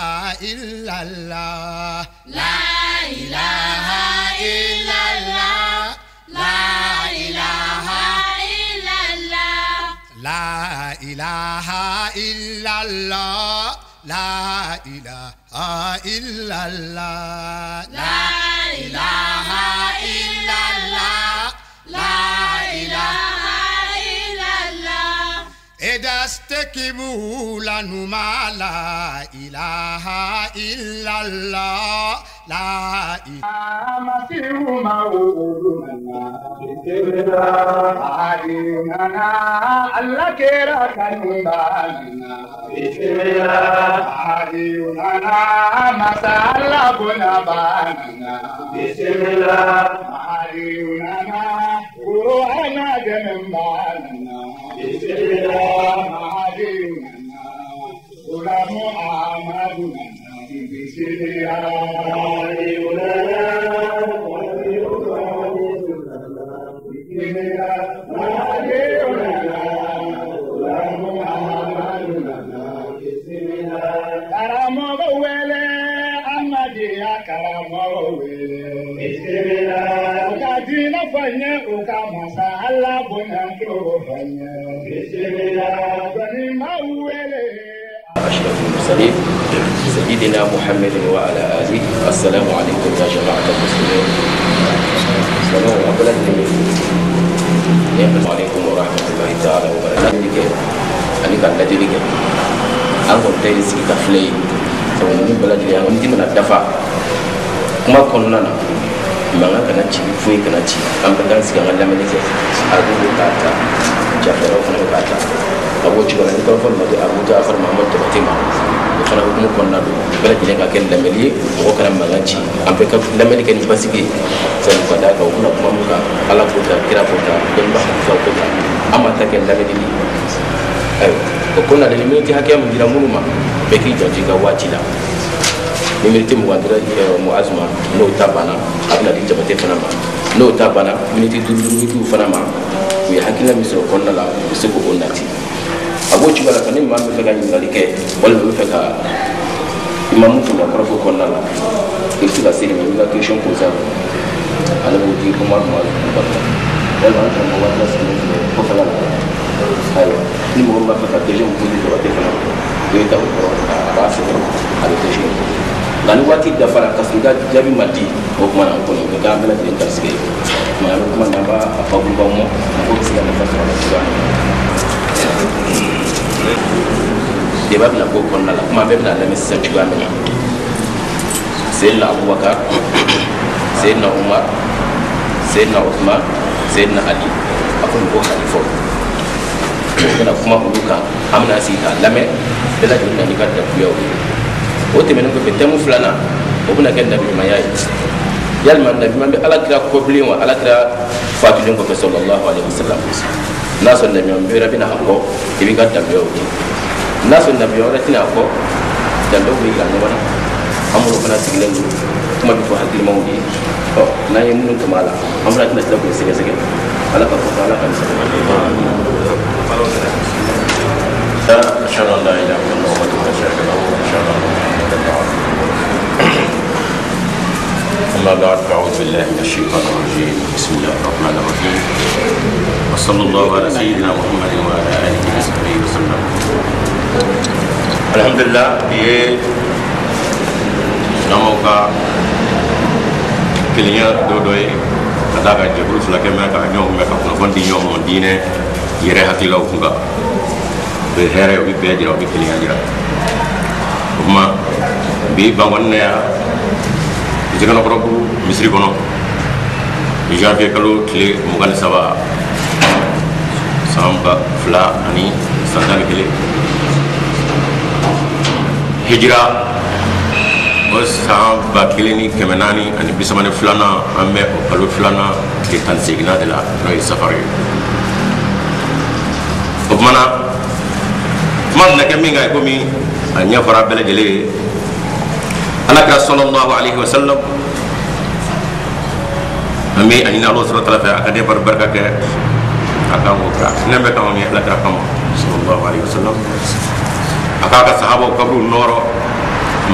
ilaha illallah, la ilaha illallah, la ilaha illallah, la ilaha illallah, la ilaha illallah, la ilaha illallah, la ilaha illallah. Edastekibu lanuma la ilaha illallah, la ilaha Allah kera kanumana bismillah ayunana masala bunabana bismillah ayunana qur'ana ganambana bismillah ayunana ulamu amaduna bismillah ayunana أشرف المرسلين سيدنا محمد وعلى آله. السلام عليكم يا جماعة المسلمين. السلام عليكم ورحمة الله تعالى وبركاته. أنا كان لديك أنا كنت أسير كفلي سواء من بلد اللي أنا من الدفاع ما كنا ما كنا نشيل فوي كنا نشيل أم كنا نسير على ملك أبو بكر جعفر وفنا بكر أبو جبل نكون مدي أبو جعفر محمد تبتيما وفنا بكم كنا بلد اللي كان لملي وكنا ما نشيل أم بكر لملي كان يبصقي سأل فدا كوكنا كم مكا على بكر كرا بكر دنبا بكر أما تكلم لملي وكنا لملي كهكيا من جرامونما بكي جوجي كواتيلا miniti muwadira muazma no tabana abna di jabate fanama no tabana miniti dulu fanama wi hakila misro konna la bisuko onnati abo chibala kanim ma be fega ngalike wala be fega imam fu la korofo konna la ifi la siri mi la question posa ala bo di ko ma ma wala ta mo wala sini ko fala ayo ni mo ma fa question ko di ko te fanama yo ta ko ba se ala question lalu waktu daftar kasih jadi mati, hukuman aku ni kita ambil lagi yang tersegi. Mana hukuman apa pun kamu, aku bisa dapat soal juga. Dia bapa nak hukuman lah, mana bapa nak mesti juga mana. Sayyidina Abu Bakar, Sayyidina Umar, Sayyidina Uthman, Sayyidina Ali, aku nak khalifah. Kita kuma buka, amna sita, lame, bela juga ni kat beliau. Ote menen ko betemu fulana o buna ken nabi mayay yalman nabi man be ala kira ko blin wa ala kira fatulun ko sallallahu alaihi wasallam naso nabi man be rabina hakko tibi ka dambe o naso nabi o ratina ko dambe o yiga ngwana amuru kana sigilen kuma bi ko hakil mawdi o na yemun to mala amra tina tabo sege sege ala ka ko ala kan أشهد أن لا إله إلا الله وحده لا شريك له وأشهد أن محمدا عبده ورسوله. أما بعد فأعوذ بالله من الشيطان الرجيم. بسم الله الرحمن الرحيم. وصلى الله على سيدنا محمد وعلى آله وصحبه وسلم. الحمد لله ये नामों का किलियां दो ada का जबरू फुलाके में का न्यों में का पुनः दी न्यों दीने ये रह हकीला उठूंगा behere obi bejira obi kili ajira kuma bi bangonne ya jigana korobu misri kono janvier kalo tile mugan saba samba fla ani santani kili hijra os samba kili ni kemenani ani bisamane flana amme kalo flana ke tansigna de la no safari mana man na kami ngai komi anya fara bela jele anaka sallallahu alaihi wasallam ami anina Allah subhanahu wa ta'ala akade barbarka ke aka woka nembe taw ni la tra kam sallallahu alaihi wasallam aka ka sahaba kabru noro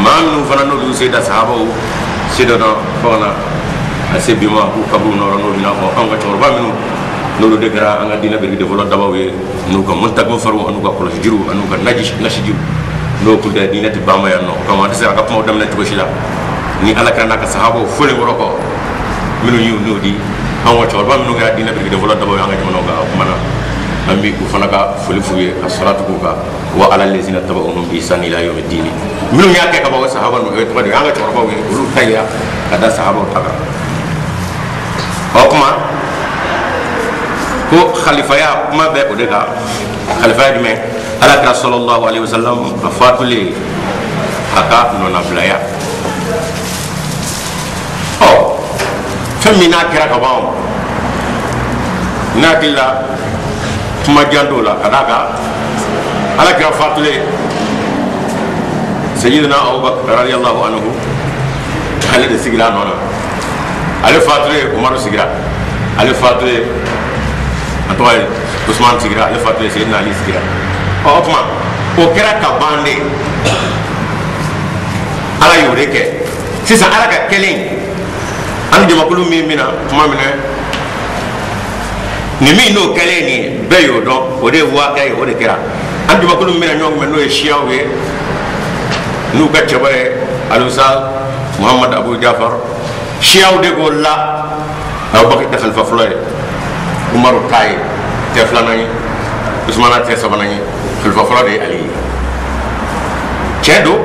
man fana no sida sahaba sida na fona asebi ma ku kabru no dina ko anga torba minu no de gara anga dina be de vola dabawe no ko montak mo faru anu ko ko jiru anu ko najiru no ko de dina te bama ya no ko ma desera ka mo dem na to shila ni ala kana ka sahaba fole woro ko minu yu no di anga torba minu ga dina be de vola dabawe anga mo no ga mana ambi ku fana ka fole fuye as-salatu ku ka wa ala allazina tabauhum bi san ila yawm ad-din minu nya ke ka ba sahaba no e to de anga torba we ru tayya kada sahaba taga okuma ko khalifa ya kuma be ko de ka khalifa di me ala ka sallallahu alaihi wasallam afatuli aka no na blaya oh femina kira ka bawo na dilla kuma jandola kadaka ala ka fatuli sayyidina abubakar radiyallahu anhu ale de sigira no ale fatuli umar sigira ale fatuli atoy Usman sigira ale fatuli sayyidina ali sigira o kuma o kera ka bande ala yoreke sisa ala ka kelen an jama kulu mi mina kuma mina ni mi no kelen ni be yo do o de wa kay o de kera an jama kulu mina nyong men no e shiawe nu ka chabare alusa muhammad abu jafar shiaw de go la aw bakki taxal fa floy umaru tay te flanay usmana te sabanay khalifa floy ali cedo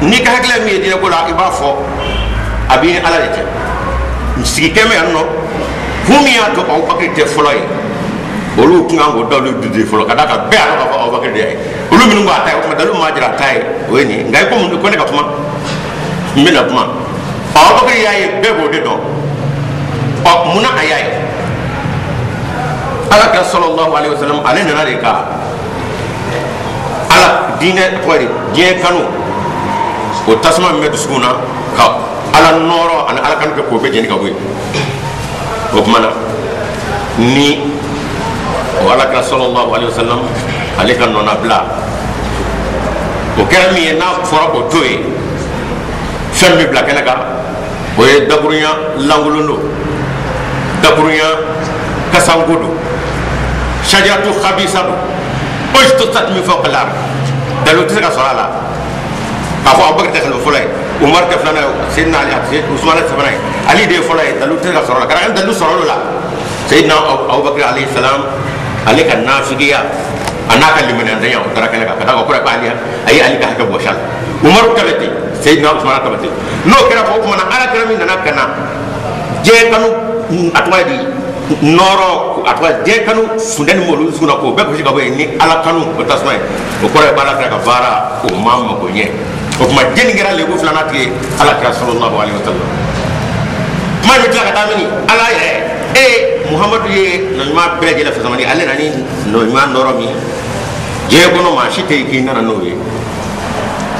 ni ka hakla mi dina ko la iba fo abi ala de sigi keme anno fumia to aw bakki te floy olu kunga go dalu didi folo kada ka be ala ko aw bakki de olu minu ba tay ko dalu majra tay weni ngay ko mun ko ne ka tuma mina kuma aw bakki yaye bebo de do o muna ayaye ala ka sallallahu alaihi wasallam ale nana de ka ala dine kwari je kanu o tasma me dusuna ka ala noro an ala kan ko be jeni ka boy o kuma ni wala ka sallallahu alaihi wasallam ale kan nona bla o kerami na fora ko toy femmi bla kala ka o e daburunya langulundo daburunya kasangodo shajaratu khabisatu ojtotat min fawq al-ard dalu tisaka salala ka fo abakar takhal fulay umar taflana sayyidina ali usman taflana ali de fulay dalu tisaka salala kara dalu salala sayyidina abubakar alayhi salam ali kan nafigiya anaka limana ndaya tara kala ka kada ko ali ay ali ka haka boshal umar kabati sayyidina usman kabati no kera fo kuma na ala karami nana kana je kanu atwadi noro atwa je kanu funden molu suna ko be ko shiga boy ni ala kanu ko tasmay ko kore bala ka bara o mamma ko nye ko ma jeni ngira le ko flana ti ala ka sallallahu alaihi wasallam ma ni ka tamini ala ye muhammadu ye no ma bele jela fa zamani alle nani no ma noro mi je ko no ma shite ki nana no ye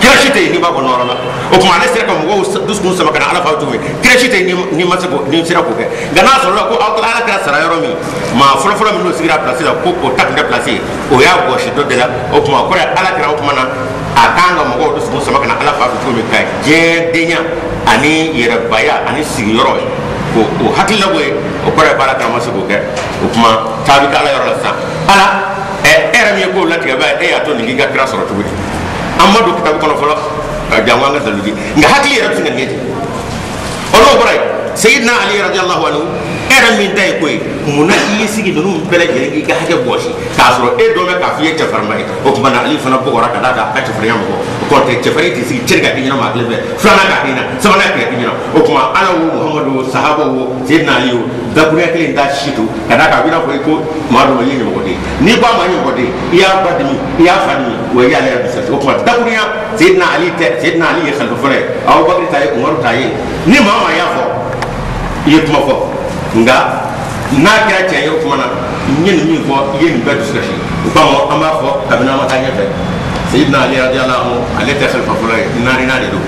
krashite ni ba ko noro la o kuma ne sere ko mo dus kun sama kana ala fa tumi krashite ni ma sako ni sira ko ke gana so ko ala ka sara yoro mi ma folo folo mi no sigira place la ko tak de place o ya go shi do de la o kuma ko ala ka o kuma na akanga mo dus kun sama kana ala fa tumi kai je denya ani yera baya ani sigiro ko o hakilla boy o ko bara ka ma sako ke o kuma tabi ka ala yoro la sa ala era mi ko lati ba ya to ni ga kra soro to amadu kitab kono folo jamanga dalugi nga hakli rab singa ngeti ono boray sayyidina ali radiyallahu anhu era min tay koy muna yi sigi dum bele jeri ga hake boshi kasro e do me ka fiye ta farmay o kuma na ali fana bo raka daga ka ta fariyam ko te te fariti sigi cerga dinyo ma glebe fana ka dina sabana ka dinyo o kuma ala muhammadu sahabo sayyidina ali da buriya kele da shitu kada ka bina ko madu ma yini ko de ni ba ma yini ko de iya badmi iya fani wa ya la bisa ko kuma da buriya sayyidina ali ya khalfa fare aw bakri tay umar tay ni ma ma ya fo iya kuma fo nga na kira ce yau kuma na yin mi fo yin ba du skashi ba mo amma fo kabina ma tanya fe sayyidina ali radiyallahu anhu ali ta khalfa fare na de do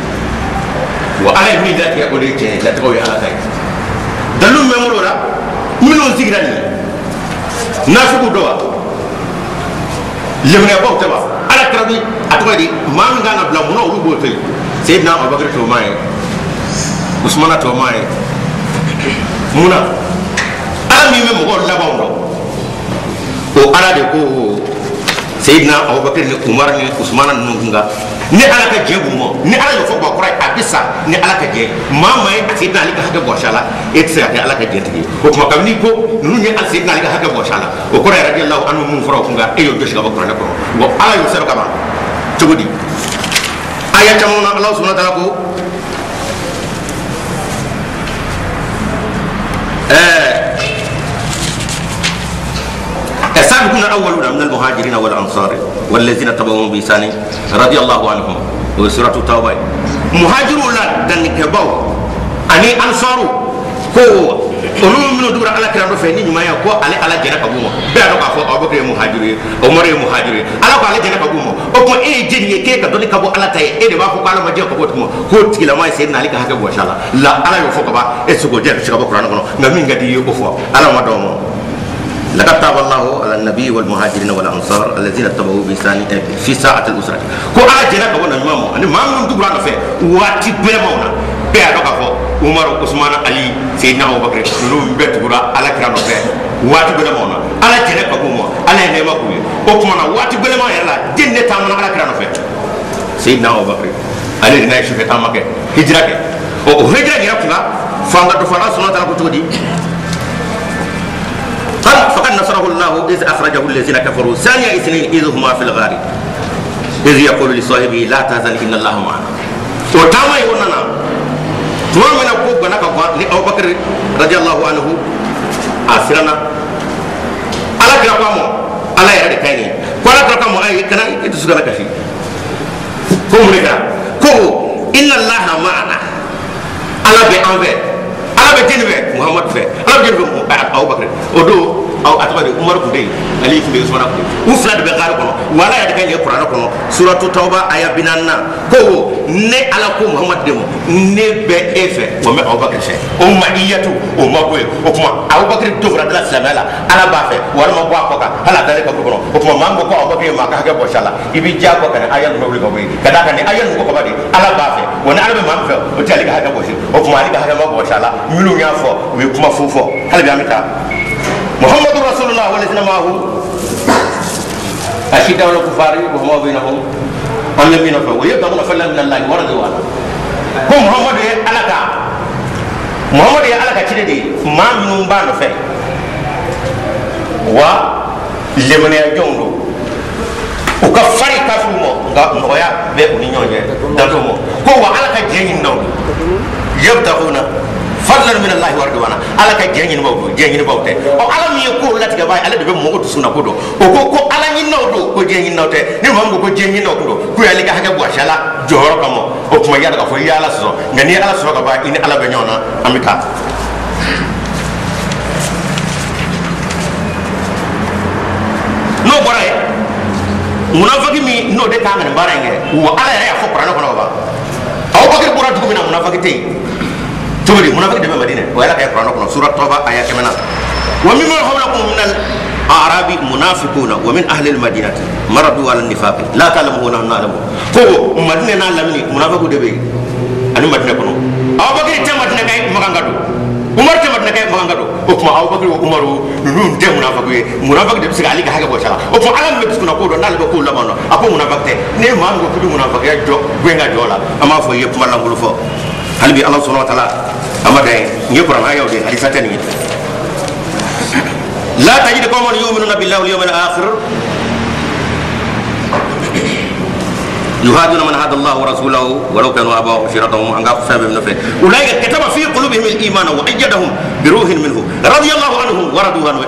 wa ala mi da ke ko de ce da to ya ala tay dalu memoro la mino zigrani nafiku dowa lemne bokta ba ala trabi atwadi manga na bla muno rubo tay sayyidina abubakar to mai usmana to mai muna ala mi me mo ko la bawdo o ala de ko sayyidina abubakar ni umar ni usmana nunga ni ala ka jebu mo ni ala yo fo ba kurai abisa ni ala ka je mama e sayyidina ali ka hada bo shala et sa ala ka je tigi ko kuma kam ni ko nu ni al sayyidina ali ka hada bo shala o kurai radiyallahu anhu mun fara kunga e yo joshi ka ba kurai ko wo ala yo sero ka ba tugudi ayat tamuna allah subhanahu wa ta'ala ko السابقون الأولون من المهاجرين والأنصار والذين تبعوهم بإحسان رضي الله عنهم وسورة التوبة مهاجرون دنك باو أني أنصارو كو ولو من دور على كلام رفعني ما يكو على جنة كبوما بيعرف أفو أبو بكر مهاجرين عمر مهاجرين على كل جنة كبوما أكو إيه جنيه كي كدوني كبو على تاي إيه دبا فوق على ما جاء كبو تكمو هو تكلا ما يصير نالك هكذا بوشالا لا على يفوق كبا إسقو جل شكبو كرانا كنو نمين قدي يوقفوا على ما دومو لقد تاب الله على النبي والمهاجرين والانصار الذين اتبعوه بإحسان في ساعة الأسرة كو على جنة كبو نجمامو أنا ما من دبران فيه واتي بلمونا بيعرف أفو عمر عثمان علي سيدنا أبو بكر نلوم بيت برا على كرام فيه واتي بلمونا على جنة كبو على نعمة كوي وكمانا واتي بلمونا يلا جنة تامنا على كرام فيه سيدنا أبو بكر علي نايش في تامك هجرة وهجرة يرفنا فانغا تفعل سنة تلقوا قال فقد نصره الله إذ أخرجه الذين كفروا ثاني اثنين إذ هما في الغار إذ يقول لصاحبه لا تحزن إن الله معنا وتاما يقولنا تمام من أبوك بناك أبو بكر رضي الله عنه أسرنا على كرامه على يرد كايني ولا كرامه أي كنا يتسوق لك شيء كم رجع كم إن الله معنا على بأنفه ala be tinbe muhammad fe ala be tinbe abu bakr odo aw atbade umar kudai ali kudai usman kudai ufla de gar kono wala ya de kany qur'an kono suratu tauba aya binanna ko ne ala ko muhammad demo ne be efe o me abu bakr fe o maiyatu o mago o kuma abu bakr dovra de la samala ala ba fe wala mo ba ko ka ala dale ko kono o kuma mango ko abu bakr ma ka ga bo shala ibi ja ko kan ayan no ko be kada kan ayan ko ko ba de ala ba fe wona ala be man fe o tali ga ga bo shi o kuma ali ga ga bo shala milu nya fo we kuma fofo hal bi amita muhammadur rasulullah walladhina ma'ahu ashida wal kufari wa huma bainahum alladhina fa wa yabghuna fadlan min allahi wa ridwana ko muhammad ya alaka cidede ma minum ba no fe wa lemane ya jondo o ka fari ka fumo ga noya be uni nyonje dado mo ko wa alaka jenyin no yabghuna fadlan min allahi wa ridwana ala ka jenyin bawte o ala mi ko lati ga bay ala de be mo to suna ko do o ko ala nyin no do ko jenyin no te ni mam ko jenyin no ko do ko ya li ga ha ga shala joro kamo o kuma ya ga fo ya ala so ngani ala so ga ba ini ala be nyona amita no boray munafiki mi no de ka ngane barange wa ala ya fo qur'an ko no ba aw bakir qur'an ko mina munafiki te تقولي منافق دم مدينة ولا كيف رانكم سورة توبة آية كمنا ومما حولكم من الأعراب منافقون ومن أهل المدينة مرضوا على النفاق لا تعلمون نحن نعلم هو مدينة نعلمني منافق دبي أنا مدينة كنو أو بكر تام مدينة كاي مغانغادو عمر تام مدينة كاي مغانغادو وكما أو بكر وعمر نون تام منافق دبي سكالي كهاجة بوشلا وكما علم بتسكون أقول نال بقول لمانا أكو منافق ته نه ما نقول كل منافق يا جو بينغا جولا أما فوي يبمر لهم فو هل بي الله سبحانه وتعالى أما ده يقرأ ما يودي حديثاتني لا تجد قوما يؤمنون بالله واليوم الآخر يهادون من هدى الله ورسوله ولو كانوا آباءهم وعشيرتهم أن غفوا سبب نفسه أولئك كتب في قلوبهم الإيمان وأيدهم بروح منه رضي الله عنهم ورضوا عنه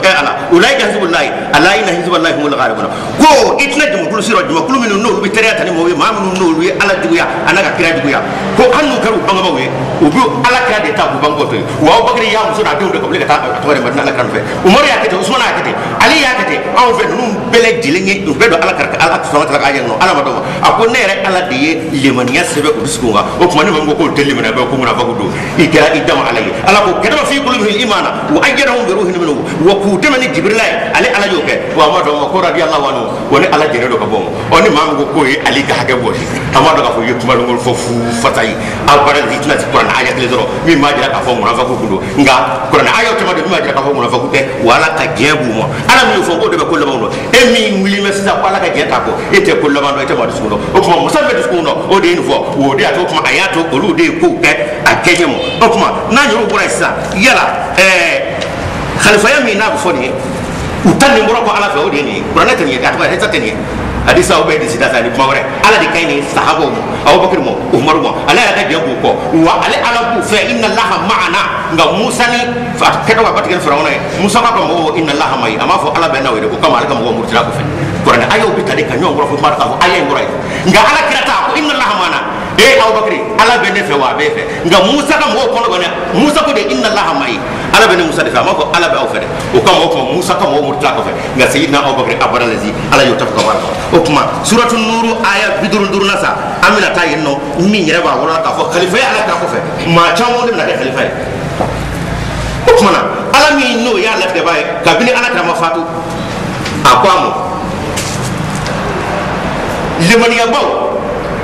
أولئك حزب الله ألا إن حزب الله هم الغالبون كو إتنجم كل سيرة كل من النور بتريات نموي ما من النور على الدنيا أنا كرا الدنيا كو أنو كرو بانغوي وبيو على كرا دتا بانغوتي وأو بكري يا مسون عدو دكبل كتا توري مدنا على كرا عمر يا كتي عثمان يا كتي علي يا كتي أو في نوم بلك جلني بدو على كرا على سوما تلقى أجنو على مدوما أكون ala de lemaniya sebe ko biskunga o kuma ne mango ko telimana be ko muna fagudo ikra idam alayhi ala ko kadama fi qulubihim imana wa ayyadahum bi ruhin minnu wa ku demani jibril ali ala yo ke wa ma do ko radiyallahu anhu woni ala jere do ka bom oni mam go ko ali ka hage bo amado ka fo yetuma ngol fofu fatai albara ditna ci qur'an ayat le doro mi ma jira ka fo mo fa ko kudo nga qur'an ayat ma de mi ma jira ka fo mo fa ko te wala ka jebu mo ala mi fo ko de ko le mo e mi nguli mesa ko ala ka jeta ko ete ko le mo ete ma diskuno o ko mo sabe diskuno o de info o de ato ko ayato o lu de ko ke a kenye mo o ko na nyoro bora sa yala khalifa ya mi na ko foni utanni mboro ko ala fe o de ni qur'an tan ye ka to re tatani hadisa o be di sida tani mawre ala di kayni sahabo mo Abu Bakr mo Umar mo ala ya ga jabu ko wa ala bu fa inna allaha ma'ana nga musa ni fa kedo wa batil firawna musa ka mo inna allaha mai ama fo ala be na wede ko kama ala ka mo murtila ko fe qur'an ayo bi tade ka nyon ngoro fo mar ka fo ayen ngoro nga ala kirata ko inna allaha ma'ana e Abu Bakr ala be ne fe wa be fe nga musa ka mo ko ngone musa ko de inna allaha mai ala be ne musa de fa ma ko ala be o fe de o kama ko musa ka mo murtila ko fe nga sayyidina Abu Bakr abarazi ala yo tafka war o kuma suratul nur aya bidurun nasa amina ta yinno min yere ba wala ka fo khalifa ya ala ka ko fe ma chamo de na de khalifa o kuma na ala mi no ya la de bay ka bini ala ta ma fatu akwamo liman yabaw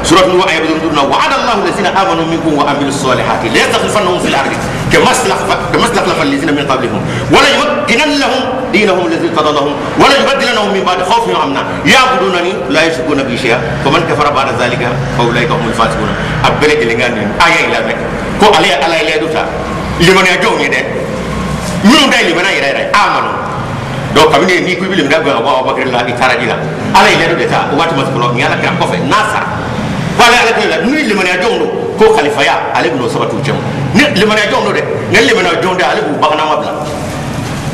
suratul nur aya bidurun wa'ada Allahu allazina amanu minkum wa amilus solihati la yastakhlifannahum fil ardi kama istakhlafa allazina min qablihim wala yumakkinanna lahum دينهم الذي قضى لهم ولا يبدلنهم من بعد خوفهم امنا يعبدونني لا يشركون بي شيئا فمن كفر بعد ذلك فاولئك هم الفاسقون ابلغ لغان اي الى ذلك كو علي الى دوتا لمن يجوني ده من داي لمن يرى امنوا دو كابني ني كو بيلم دغ ابو بكر الله تاراجيلا علي الى دوتا وات مسكلو نيالا كان كوفي ناصر wala ala tela ni le mania jondo ko khalifa ya ale no sabatu cem ni le mania jondo de ne le mania jondo ale bu bagana mabla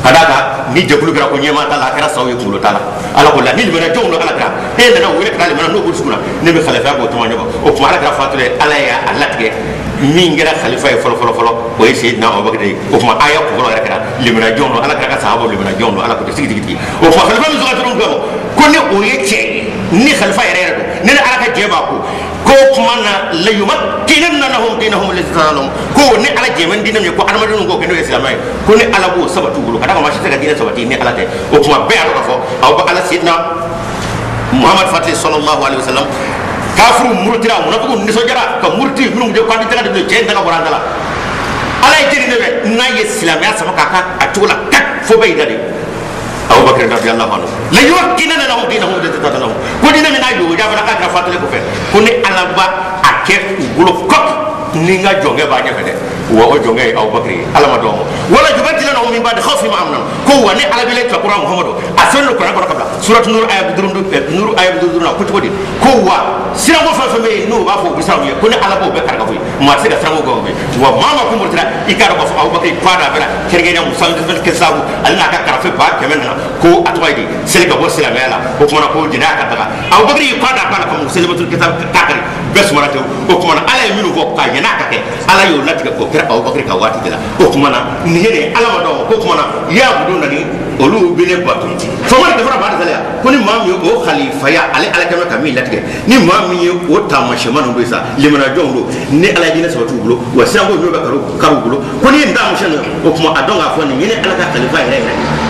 kadaka ni jabulu gara ko nyema tala kara sawi kulo tala ala ko la ni mena jondo ala kara e na wure kala mena no bursuna ne be khalifa ko to nyaba o ko ala kara fatule ala ya alatge min gara khalifa folo o e sayyidina Abu Bakr o ko aya ko wala kara le mena jondo ala kara sahabo le mena jondo ala ko tigi tigi o ko khalifa mi zuwa tun ko ne o ye che ni khalifa yare ne ala ka jeba ko kuma na la yumakkinanna lahum dinahum alladhi ta'allum ko ne ala jeman dinam ko armadun ko kendo islamai ko ne ala bo sabatu gulu kada ma shi ta dina sabati ne ala te o kuma be ala ko aw ba ala sidna Muhammad Fatih sallallahu alaihi wasallam kafru murtira munafiqun ni sojara ka murti num je kwandi taga de je daga borandala ala jeri ne be na islam ya sama kaka atula kat fo bay dadi Abu Bakr radhiyallahu anhu la yumakkinanna lahum dinahum alladhi ta'allum ko dina me na yo jabara ka fatale ko fe ko ne ala ba akef gulo kok ni nga jonge ba nya fede wo o jonge Abu Bakr ala ma do wala jubadilana min ba'd khawfi ma amna ko wani ala bile ta Qur'an Muhammadu asal Qur'an ko kabla surat nur ayat bidurun ko to di ko wa sira mo fa me no ba fo bisaw ye ko ne ala bo be karga boy ma sira sango go be wa mama ko murtira ikara ko Abu Bakr fada bela kerge na musal ke sabu alna ka karfe ba kemen ko atwaidi selga bo sila mela ko kuma ko dina ka daga Abu Bakr fada bala ko muslimatul kitab kakari bes marate ko kuma ala minu ko ka yana ka ke ala yo latika ko kira Abu Bakr ka wati dela ko kuma na ni hele ala ma do ko kuma na ya budu nani olu bele batu fo ma de fara ba dela ko ni mam yo o khalifa ya ala kama kamil latika ni mam yo o tamashe manu do isa limana jondo ni ala dina sabatu bulo wa sango no ba karu bulo ko ni nda mo shano ko kuma adonga fo ni ala ka khalifa ya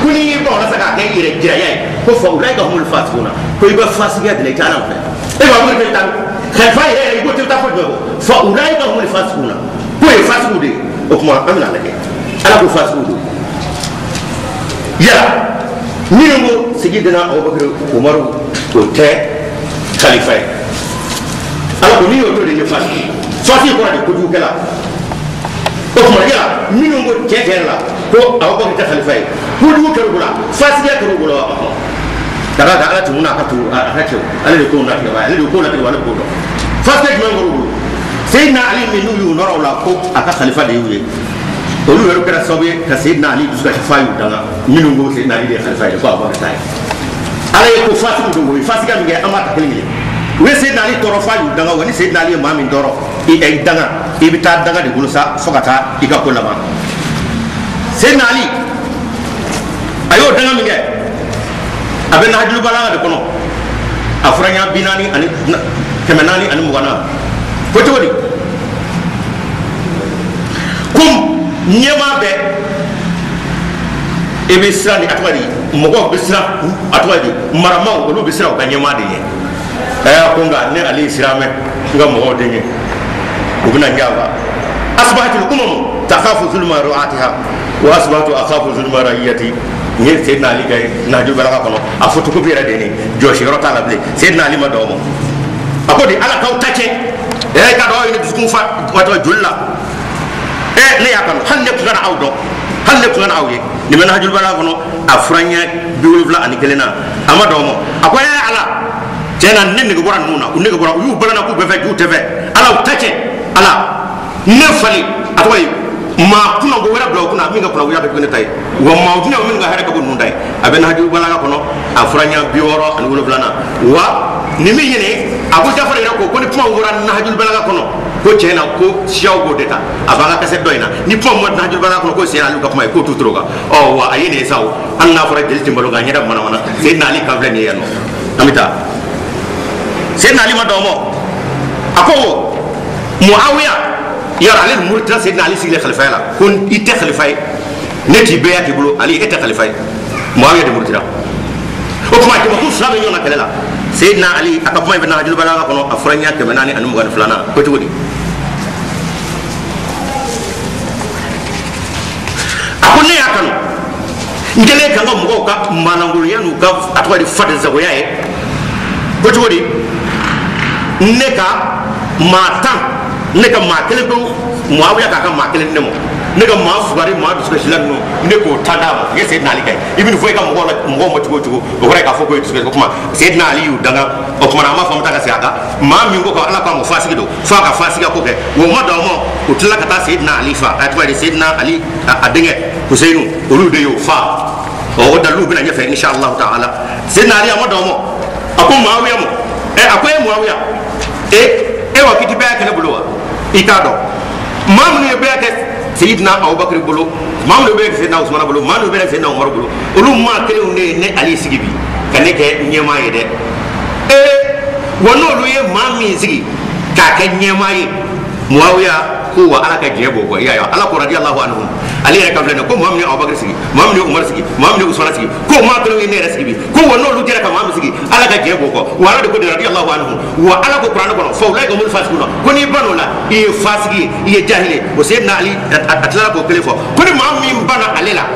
ko ni ko la saka ke ire jira yai ko fa ulai ka humul fasuna ko iba fasiga de ta na fa e ba mo ke ta khalifa ya ko ta fo do fa ulai ka humul fasuna ko e fasude o kuma amna la ke ala ko fasude ya ni ngo sayyidina Abu Bakr Umar ko te khalifa ala ko ni yo to de fasi ko de ko du kala o kuma ya ni ngo te la ko Abu Bakr te khalifa ko du kala bula fasi ya ko bula daga da ala tuna ka tu a hace ala ko na ke ba ala ko na ke wala ko fasi ke ngoro sayyidina Ali min yu noro la ko aka khalifa de yuye olu yoro kera sobe ka sayyidina Ali duska shafayu danga minu ngo sayyidina Ali de khalifa ko Abu Bakr tay ala ko fasi ko ngo fasi ka ngi amata kelingile we sayyidina Ali toro fayu danga woni sayyidina Ali ma min doro e danga e bita danga de gulusa fokata iga ko lama sayyidina Ali ayo danga mi nge aben hajlu balanga de kono afranya binani ani kemenani ani mugana ko to wadi kum nyema be ebe sira ni atwadi mogo be sira atwadi marama olu be sira o kanyema de ye ko nga ne ali sirame nga mogo de ye o bina njaba asbahatul umam takhafu zulma ru'atiha wa asbahatu akhafu zulma ra'iyati ni sayyidina ali gay na ju balaga kono afutu ko bira de ni joshi rota la ble sayyidina ali ma domo akodi ala kaw tache ka do ni diskum fa wato julla ne yakano hanne ko gana awdo hanne ko gana awye ni men hajul balaga kono afranya biwulfla ani kelena ama domo akoy ala tena nenne go boran nuna ko ne go boran yu balana ko be fe ju teve ala tache ala ne fali atoy ma kuna go wera blo kuna minga kuna wiya be gene tay wa ma dina minga hare ka bonu ndai aben haju balaga kono afranya biworo an wolo blana wa ni mi yene abu jafar ira ko ni puma wora na haju balaga kono ko chena ko shaw go deta abaga ka se doina ni puma mod na haju balaga kono ko sera lu ka kuma ko tutroga o wa ayene saw anna fara delti mbalo ga nyada mana mana sayyidina ali kavle ni yano amita sayyidina ali madomo ako muawiya yara ale murtala sayyidina ali sigile khalifa la kun ite khalifa neti beya ke bulo ali ite khalifa muawiya de murtala o kuma ke ko sabe yona kelela sayyidina ali akapuma ibn hajul balaga kono afranya ke menani anu mugan fulana ko to wodi akunne yakano ngele kanga mugo ka manangulu yanu ka atwa di fadel zago yae ko to wodi neka matan neka makele ko muawiya ka makele nemo neka ma fugari ma dusko shilan no neko tada ye sayyidina ali kay ibn foy ka mo mo tugo tugo ko re ka foko dusko ko kuma sayyidina ali yu danga o kuma ma famu taka siaka ma mi ngo ko ala ka mo fasiki do fa ka fasiki ko ke wo mo do mo o tilla ka ta sayyidina ali fa atwa de sayyidina ali adenge husainu olu de yo fa o dalu bina nyefe inshallah taala sayyidina ali mo do mo ako muawiya mo akoy muawiya e wa kiti baya kana bulo itado mamnu be ke sayyidina abubakar bulo mamnu be ke sayyidina usman bulo mamnu be ke sayyidina umar bulo ulu ma kele ne ali sigibi kane ke nyema yede wono lu ye mami sigi ka ke nyema yi muawiya ko wa ala ka jebo ko ya ala ko radiyallahu anhu ali ya kavle ko mamnu abubakar sigi mamnu umar sigi mamnu usman sigi ko ma kele ne re sigi ko wono lu jere ka mamnu sigi ala ka jebo ko wa ala ko radiyallahu anhu wa ala ko qur'an ko fa ulai umul fasikuna ko ni banola e fasigi e jahile o sayyidina ali atla ko kele fo ko ni mammi bana alela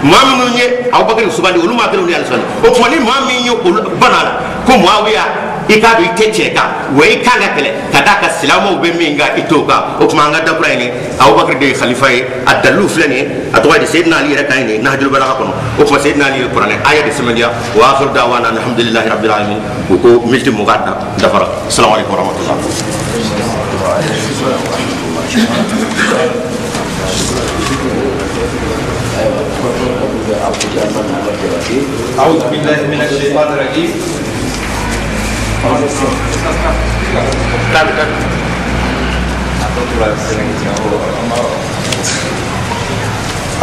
mamnu nye abubakar subhanahu wa ta'ala ne alsal o ko ni mammi nyo bana ko muawiya ikadu itecheka we kanga kele kadaka silamu be minga itoka o kuma nga dabra ni abubakar de khalifa yi adalu flani atwa de sayyidina ali rakaini nahjul balagha kono o kuma sayyidina ali qur'an ayat ismandiya wa akhir da'wana alhamdulillahi rabbil alamin ko milti mugadda dafara assalamu alaykum wa rahmatullah أعوذ بالله من الشيطان الرجيم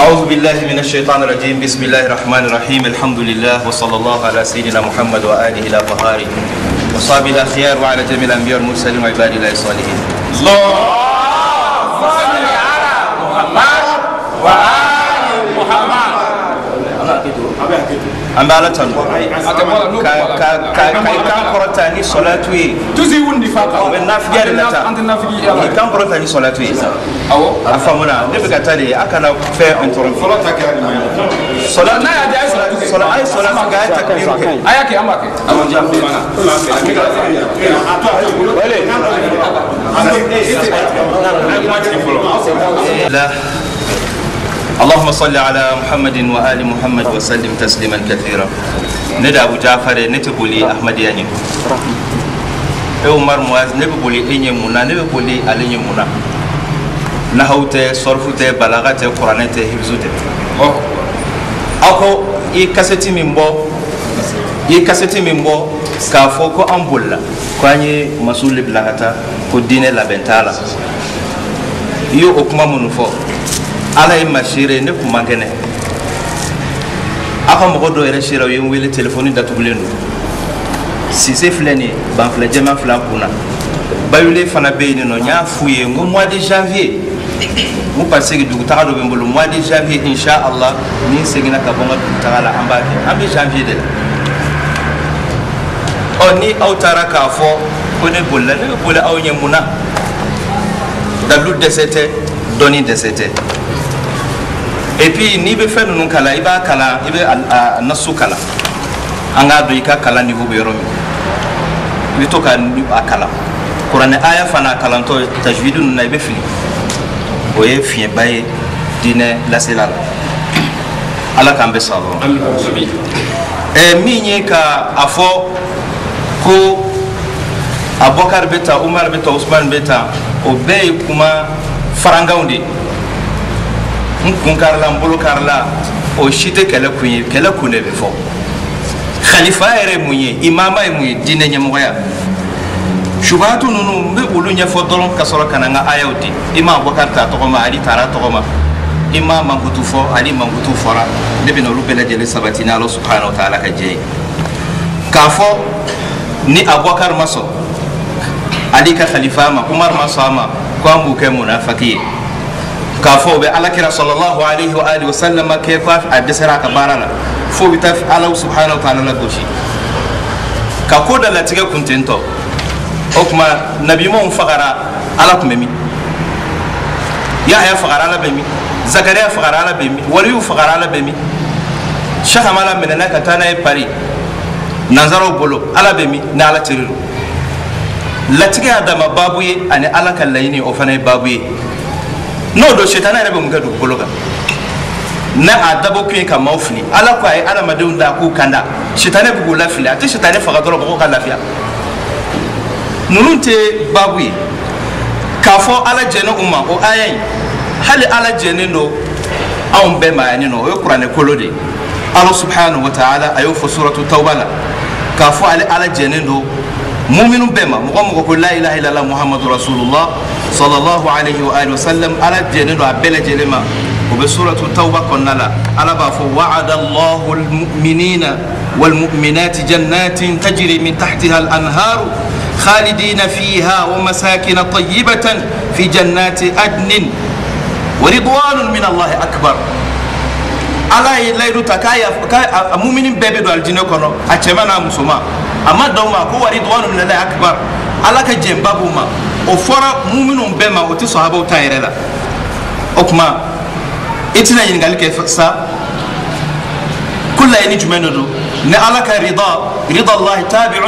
أعوذ بالله من الشيطان الرجيم بسم الله الرحمن الرحيم الحمد لله وصلى الله على سيدنا محمد وآله الأطهار وصحبه الأخيار وعلى جميع الأنبياء والمرسلين وعباد الله الصالحين اللهم صل على محمد وآل محمد an bala tan kan korota ni salatu yi tuzi wundi faka ben nafiyar lata kan korota ni salatu yi awo afamuna ne be katale akana fe entoron salata kari salatu na ya dai salatu salatu ay salatu ga takbir ke ayake amake awon jambi mana la اللهم صل على محمد وآل محمد وسلم تسليما كثيرا ندى أبو جعفر نتبولي أحمد يعني عمر مواز نبولي إني منا نبولي علي منا نهوت صرفت بلاغت قرانت حفظت أكو يكاسيتي من بو كافو كو أمبولا كواني مسؤول بلاغتا كو دين لابنتالا يو أكما منفو ala ma shire ne kuma gane aka mo do ere shira yo téléphone da tugulen si c'est flani ban fla jama fla kuna bayule fana be no nya fuye ngo mois de janvier mu parce que du ta do be mbolo mois de janvier inshallah ni segina ka bonga ta la ambake ambe janvier de oni autara ka fo ko ne bolla ne bolla awnya muna dalu desete doni desete et puis ni be fenn nun kala iba kala ibe nasu kala anga do ika kala niveau be romi ibe to ka ni akala Quran aya fana kalanto tajwidun na ibe fini oye fien baye dine la selala ala kambe sabo minye ka afo ko Abubakar beta Umar beta Usman beta obey kuma farangaundi kun karla mbolo karla o shite kala kunye be fo khalifa ere munye imama e munye dine nyamoya shubatu nunu mbe ulu nya fo dolon kasoro kananga ayawti imam Abubakar ta to ma ali tara to ma imam mangutu fo ali mangutu fora debe no rubela jele sabatina Allah subhanahu wa ta'ala ka je kafo ni Abubakar maso ali ka khalifa ma Umar masama kwa mbuke munafiki kafo be alakira sallallahu alaihi wa alihi wasallam ke fa adesara ka barala fo bitaf Allah subhanahu wa ta'ala la goshi ka koda la tiga kuntento okuma nabi mo fagara ala kumemi yahya fagara ala bemi zakaria fagara ala bemi waliyu fagara ala bemi shaka mala menana katana e pari nanzaro bolo ala bemi na ala tiriru latiga adama babuye ani ala kallaini o fana babuye no do shetana rebe mun gadu bolo ga na adabo kuye ka mawfini ala ko ay ala madun da ku kanda shetana bugu lafila ati shetana fagadoro bugu kala lafiya nununte babuye kafo ala jeno umma o ayen hali ala jene no awon be mayani no o qur'ane kolode Allah subhanahu wa ta'ala ayo fo suratu tawbala kafo ala jene no mu'minun bema mo ko la ilaha illallah muhammadur rasulullah sallallahu alayhi wa alihi wa sallam ala jene no abela jelema o be suratu tawba konnala ala ba fo wa'ada Allahu al-mu'minina wal mu'minati jannatin tajri min tahtiha al-anhar خالدين فيها ومساكن طيبة في جنات عدن ورضوان من الله أكبر على ليلو تكايا مؤمنين بيبي دو الجنة كنو أتمنى مسلما أما دوما هو رضوان من الله أكبر على كجيم بابوما وفرا مؤمنون بما وتي صحابة وتايرلا أكما إتنا ينقال كيف سا كل يعني جمانو نعلك رضا الله تابع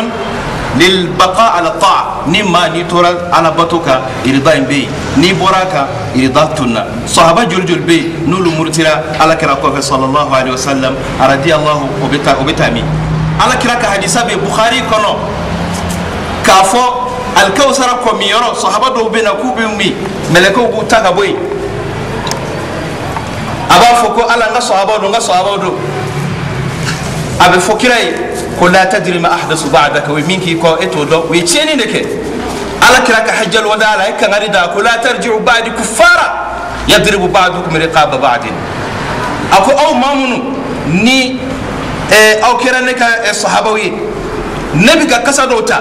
للبقاء على الطاعة نما نيتورا على بطوكا إرضاء بي ني براكا إرضاء تنا صحابة جلجل بي نولو مرتلا على كراكوف صلى الله عليه وسلم رضي الله وبتامي على كراك حديثة بخاري كنو كافو الكوثر كوميرو صحابة دو بينا كوبي مي ملكو بوتاكا بوي أبا فوكو على صحابة دو أبا فوكراي قل لا تدري ما أحدث بعدك ومنك يكو إتو دو ويتشيني نكي على كراك حج الوداع لك غريدا قل لا ترجعوا بعد كفارا يضرب بعضكم رقاب بعض أكو أو مامنو ني أو كرانك الصحابوي نبي كسادوتا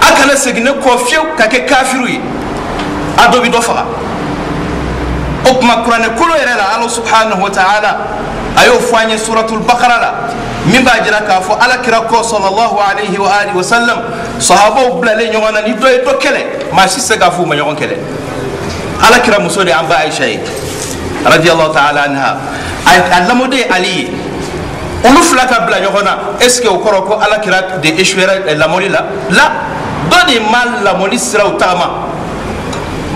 أكنا سجن كوفيو كك كافروي أدو بدفع أكما قرآن كله يرى الله سبحانه وتعالى أيو فاني سورة البقرة لا من باجرا كافو على كراكو صلى الله عليه وآله وسلم صحابه بلا لين يوانا ندو يدو كله ما شيسا كافو ما يوان كله على كرا مسودي عن عائشة رضي الله تعالى عنها علمو دي علي ولف لك بلا يوانا اسكي وكروكو على كرا دي اشويرا لامولي لا دوني مال لامولي سراو تاما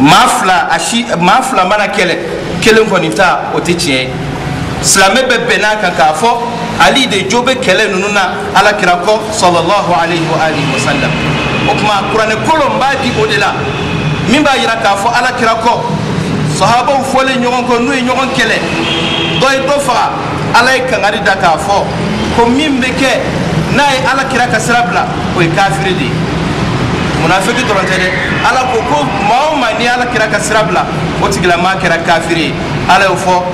mafla mana kelen konita otichie slame be benaka kafo ali de jobe kele nununa ala kirako sallallahu alayhi wa alihi wa sallam okuma qur'an kolon badi odela mimba yira kafo ala kirako sahaba fole nyogon ko nuy nyogon kele doy dofa ala kangari da kafo ko mimbe ke nay ala kiraka sirabla ko kafiri di munafiki torontede ala ko mauma ni ala kira kasirabla o tigila ma kira kafiri ala fo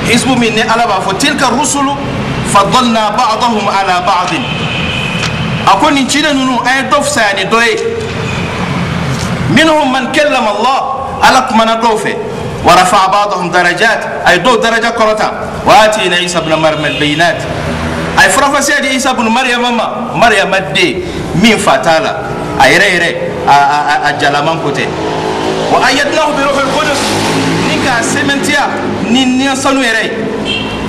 hizbu minni ala ba fo tilka rusulu faddalna ba'dahum ala ba'd akoni chide nunu ay dof sani doy منهم من كلم الله ألق من دوفه ورفع بعضهم درجات أي دو درجة كرتا وآتينا عيسى بن مريم البينات أي فرفسي عيسى بن مريم مريم الدي من فتالا أي ري أجلمان كوتي وأيدناه بروح القدس نيكا سيمنتيا نين صنو يري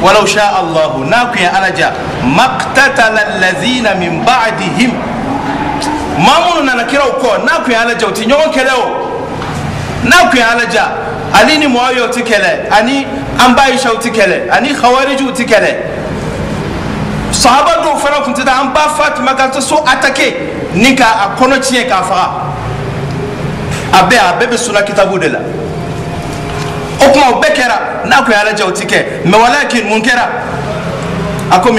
ولو شاء الله ناكي ألجا ما اقتتل الذين من بعدهم ما مننا نكراو كو ناكي ألجا وتنيون كلاو ناكي ألجا أني موايو تكلا أني أمبايشو تكلا أني خوارجو تكلا صحابة دو فنا كنت دا أمبا فاطمة قالت سو أتاكي نيكا أكونو تيه كافا أبي بسنا كتابو دلا أكما بكرة ناكو على جوتك ولكن منكرة أكو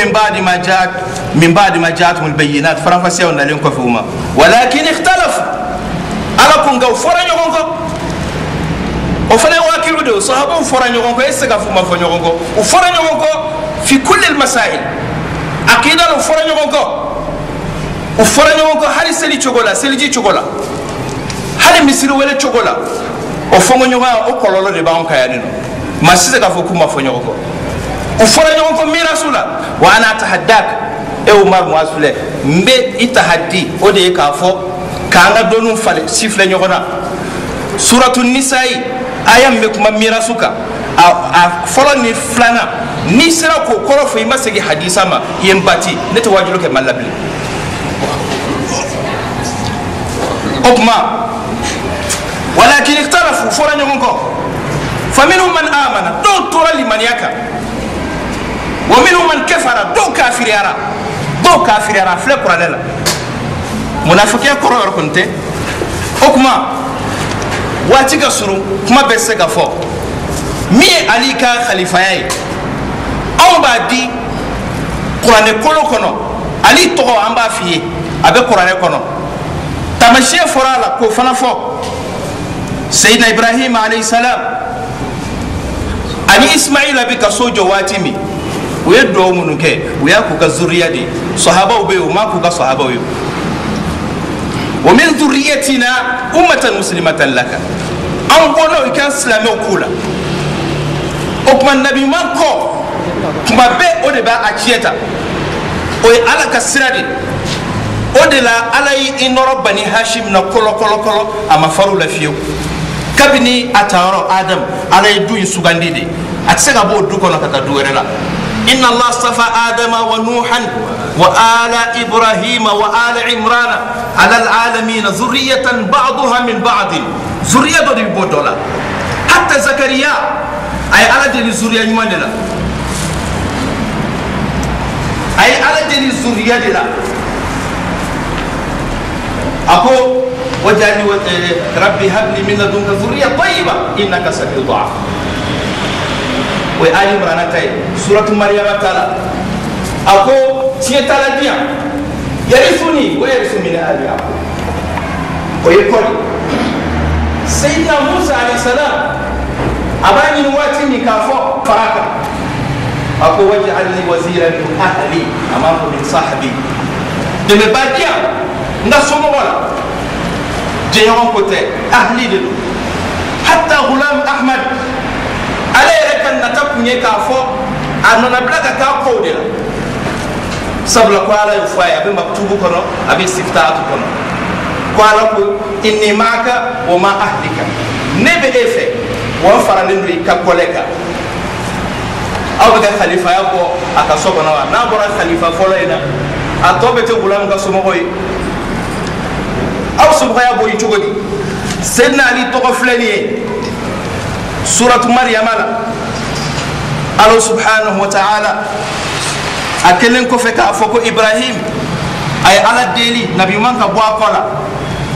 من بعد ما جاءتهم البينات فرنفسيا ونالين كفوما ولكن اختلف على كونغو فرن يونغو وفلا واكلوا دو صحابه فرن يونغو يسقى فما فرن يونغو وفرن يونغو في كل المسائل أكيدا فرن يونغو وفرن يونغو هل سلي تشوغولا سلجي تشوغولا هل مسير ولا تشوغولا ofongo nyoga okololo de banka ya nino masise ka fokuma fonyo ko uforanyo ko mirasula wa ana tahaddak e umar muasule mbe itahaddi ode ka fo kanga donu fale sifle nyogona suratul nisa'i ayam me kuma mirasuka a folo ni flana ni sira ko korofo imasegi hadisa ma yembati neto wajulo ke malabli okma ولكن اختلفوا فرن يونكو فمنهم من آمن دو تورا لمن يكا ومنهم من كفر دو كافر يرى فلا قرآن منافقيا قرآن كنت حكما واتيكا سرو كما بسيكا فوق مي عليكا خليفاي أو بعدي قرآن كله كنو علي تقو أمبا فيه أبي قرآن كنو تمشي فرالا كوفنا فوق سيدنا إبراهيم عليه السلام أني إسماعيل بك سوجو واتمي ويدعو منك ويأكو كالذرية دي صحابة وبيو ماكو كصحابة ويو ومن ذريتنا أمة مسلمة لك أنقلوا كان سلامي وكولا أكما النبي مانكو كما بي أدبا أكيتا وي على كسرادي أدلا علي إن ربني هاشم نكولو أما فرو لفيو kabini ataro adam ala yidu sugandide atsega bo du kono kata duwerela inna allah astafa adama wa nuhan wa ala ibrahima wa ala imrana ala alalamin zurriyatan ba'daha min ba'd zurriyatu di bodola hatta zakariya ay ala de zurriya nyumandela ay ala de zurriya dela ako وجعلني ربي هب لي من لدنك ذرية طيبة إنك سميع الدعاء وآل عمران تاي سورة مريم تعالى أكو تي تعالى ديا يرثني ويرث من آل يعقوب ويقول سيدنا موسى عليه السلام أباني نواتني كافو فراكا أكو وجعلني وزيرا من أهلي أمام من صاحبي دمباديا نسمو ولا جيران كوتي أهلي دلو حتى غلام أحمد على ركن نتاكني كافو أنا نبلغ كافو دلا سبلا قالا يفاي أبي مكتوب كنا أبي استفتاء كنا قالا إني معك وما أهلك نبي إفه وانفرنا نري كقولك أو بدأ خليفة يبو أكسبنا نابورا خليفة فلينا أتوبة غلام كسموي أو سبحانه بوي تقولي سيدنا علي تقفلني سورة مريم الله سبحانه وتعالى أكلن كفك أفوكو إبراهيم أي على الدليل نبي من كبوا قلا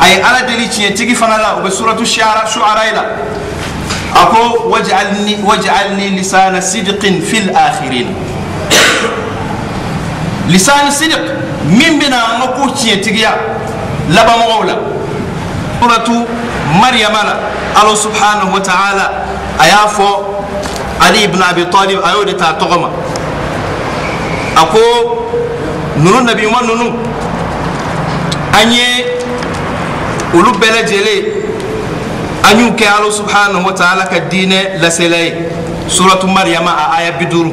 أي على الدليل تيجي فنلا وبسورة الشعراء لا أكو واجعلني لسان صدق في الآخرين لسان صدق من بنا نقول تيجي لبا مولا سورة مريم الله سبحانه وتعالى أيافو علي بن أبي طالب أيودي تاتغما أكو نونو نبي ما نونو أني ولو بلا جلي anyu ke Allah subhanahu wa ta'ala ka dine la selay suratu maryama aya biduru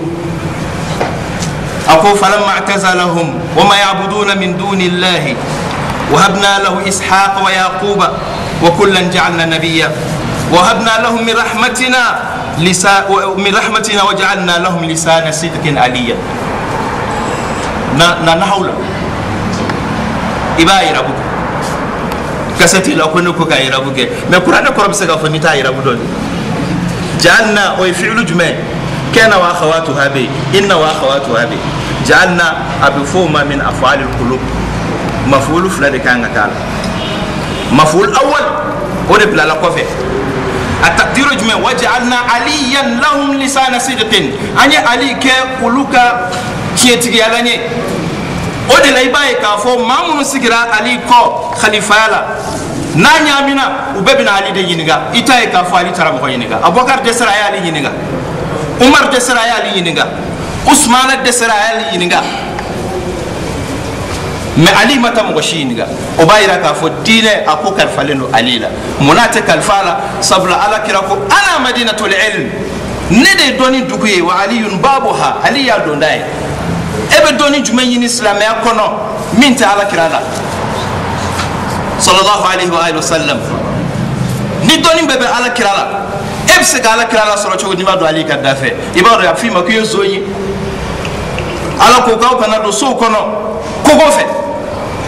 ako falamma i'tazalahum wama ya'buduna min dunillahi وهبنا له إسحاق ويعقوب وكلا جعلنا نبيا وهبنا لهم من رحمتنا وجعلنا لهم لسان صدق عليا نحول إبا يربوك كستي لو كنوك كا يربوك ما قرآن قرب سكا فنتا يربو جعلنا ويفعل جمع كان وأخواتها بي إن وأخواتها بي جعلنا أبفوما من أفعال القلوب مفعول فلان كان قال مفعول اول ودي بلا لكوفه التقدير جمع وجعلنا عليا لهم لسان صدق اني علي كي قلوكا كيتي يالاني ودي لا يباي كافو مامون سيغرا علي كو خليفه يالا نانيا مينا وببنا علي دي ينغا ايتاي كافو علي ترام كو ينغا ابو بكر دسرا يالي ينغا عمر دسرا يالي ينغا عثمان دسرا يالي ينغا mais ali mata mo shiniga o bayira ka fo dine ako kalfalendo alila munate kalfala sabla ala kirako ana madinatul ilm nede doni dukuye wa aliyun babuha ali ya dondai ebe doni jumayin islam ya kono minta ala kirala sallallahu alaihi wa alihi wasallam ni doni bebe ala kirala ebse ga ala kirala soro chogo dima do ali kadafe ibado ya fima kuyo zoyi ala ko gaw kana do so kono ko gofe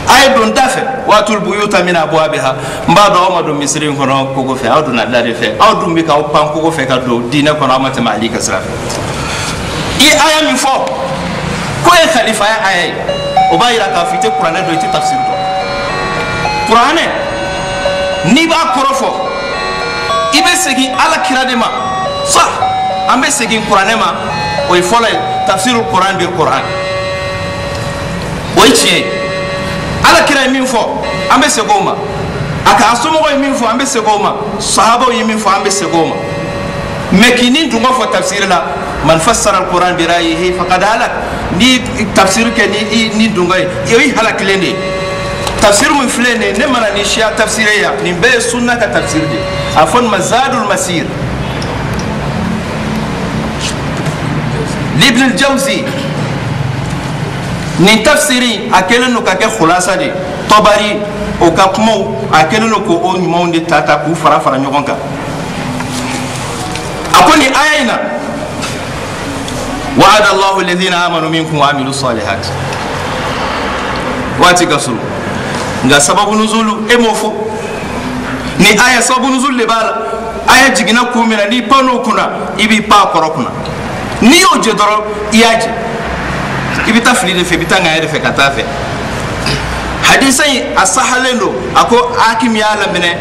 ay don dafe watul buyuta min abwabiha mbado amadu misrin kono ko gofe awdu na dade fe awdu mi ka pan ko gofe ka do dina kono amata malika sra i aya mi fo ko e khalifa ya aya o bayira ka fite qur'an do ti tafsir do qur'an ni ba korofo ibe segi ala kiradema sah ambe segi qur'an ma o fola tafsirul qur'an bil qur'an o ichi ala kira min fo ambe segoma aka asumo ko min fo ambe segoma sahaba yi min fo ambe segoma mekini dungo fo tafsir la man fassara alquran bi ra'yihi faqad halak ni tafsir ke ni dungo yi halak lende tafsir mun flene ne mana ni shia tafsiriya ni be sunna ka tafsir de afon mazadul masir ibn al-jawzi ni tafsiri akele no ka ke khulasa de tabari o ka kumo akele no ko o ni monde tata ku fara fara nyogonka akoni ayina wa'ada Allahu alladhina amanu minkum wa amilus salihat wati gasulu nga sababu nuzulu emofo ni aya sababu nuzul le bala aya jigina kumina ni pano kuna ibi pa korokuna ni oje doro iaje ibi tafli de fe bitanga ya de fe katafe hadisai asahalendo ako hakim ya lamne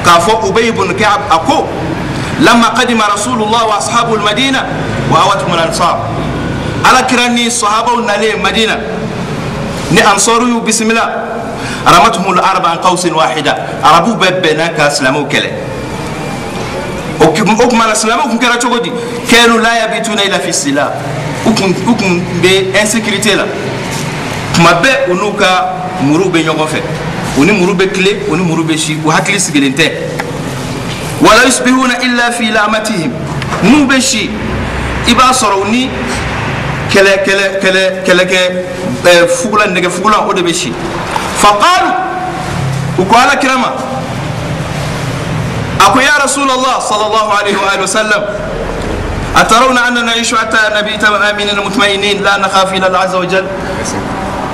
kafo ubay ibn ka'ab ako لما قدم رسول الله واصحابه المدينه واوتهم الانصار على كراني صحابه النلي مدينه ني انصاروا بسم الله رمتهم الاربع عن قوس واحده عربوا ببناك اسلموا كله وكم اسلموا كم كراتودي كانوا لا يبيتون الا في السلاح وكم بانسكريتي لا ما به ونوكا مروبه نيوغوفه وني مروبه كلي وني مروبه شي وهكلي سجلنته ولا يصبحون الا في لامتهم نوبشي ابا سروني كلا كلا كلا كلا فغلان نغ فغلان اودبشي فقالوا وقال كرما اكو يا رسول الله صلى الله عليه واله وسلم اترون اننا نعيش حتى نبي امنين مطمئنين لا نخاف الا الله عز وجل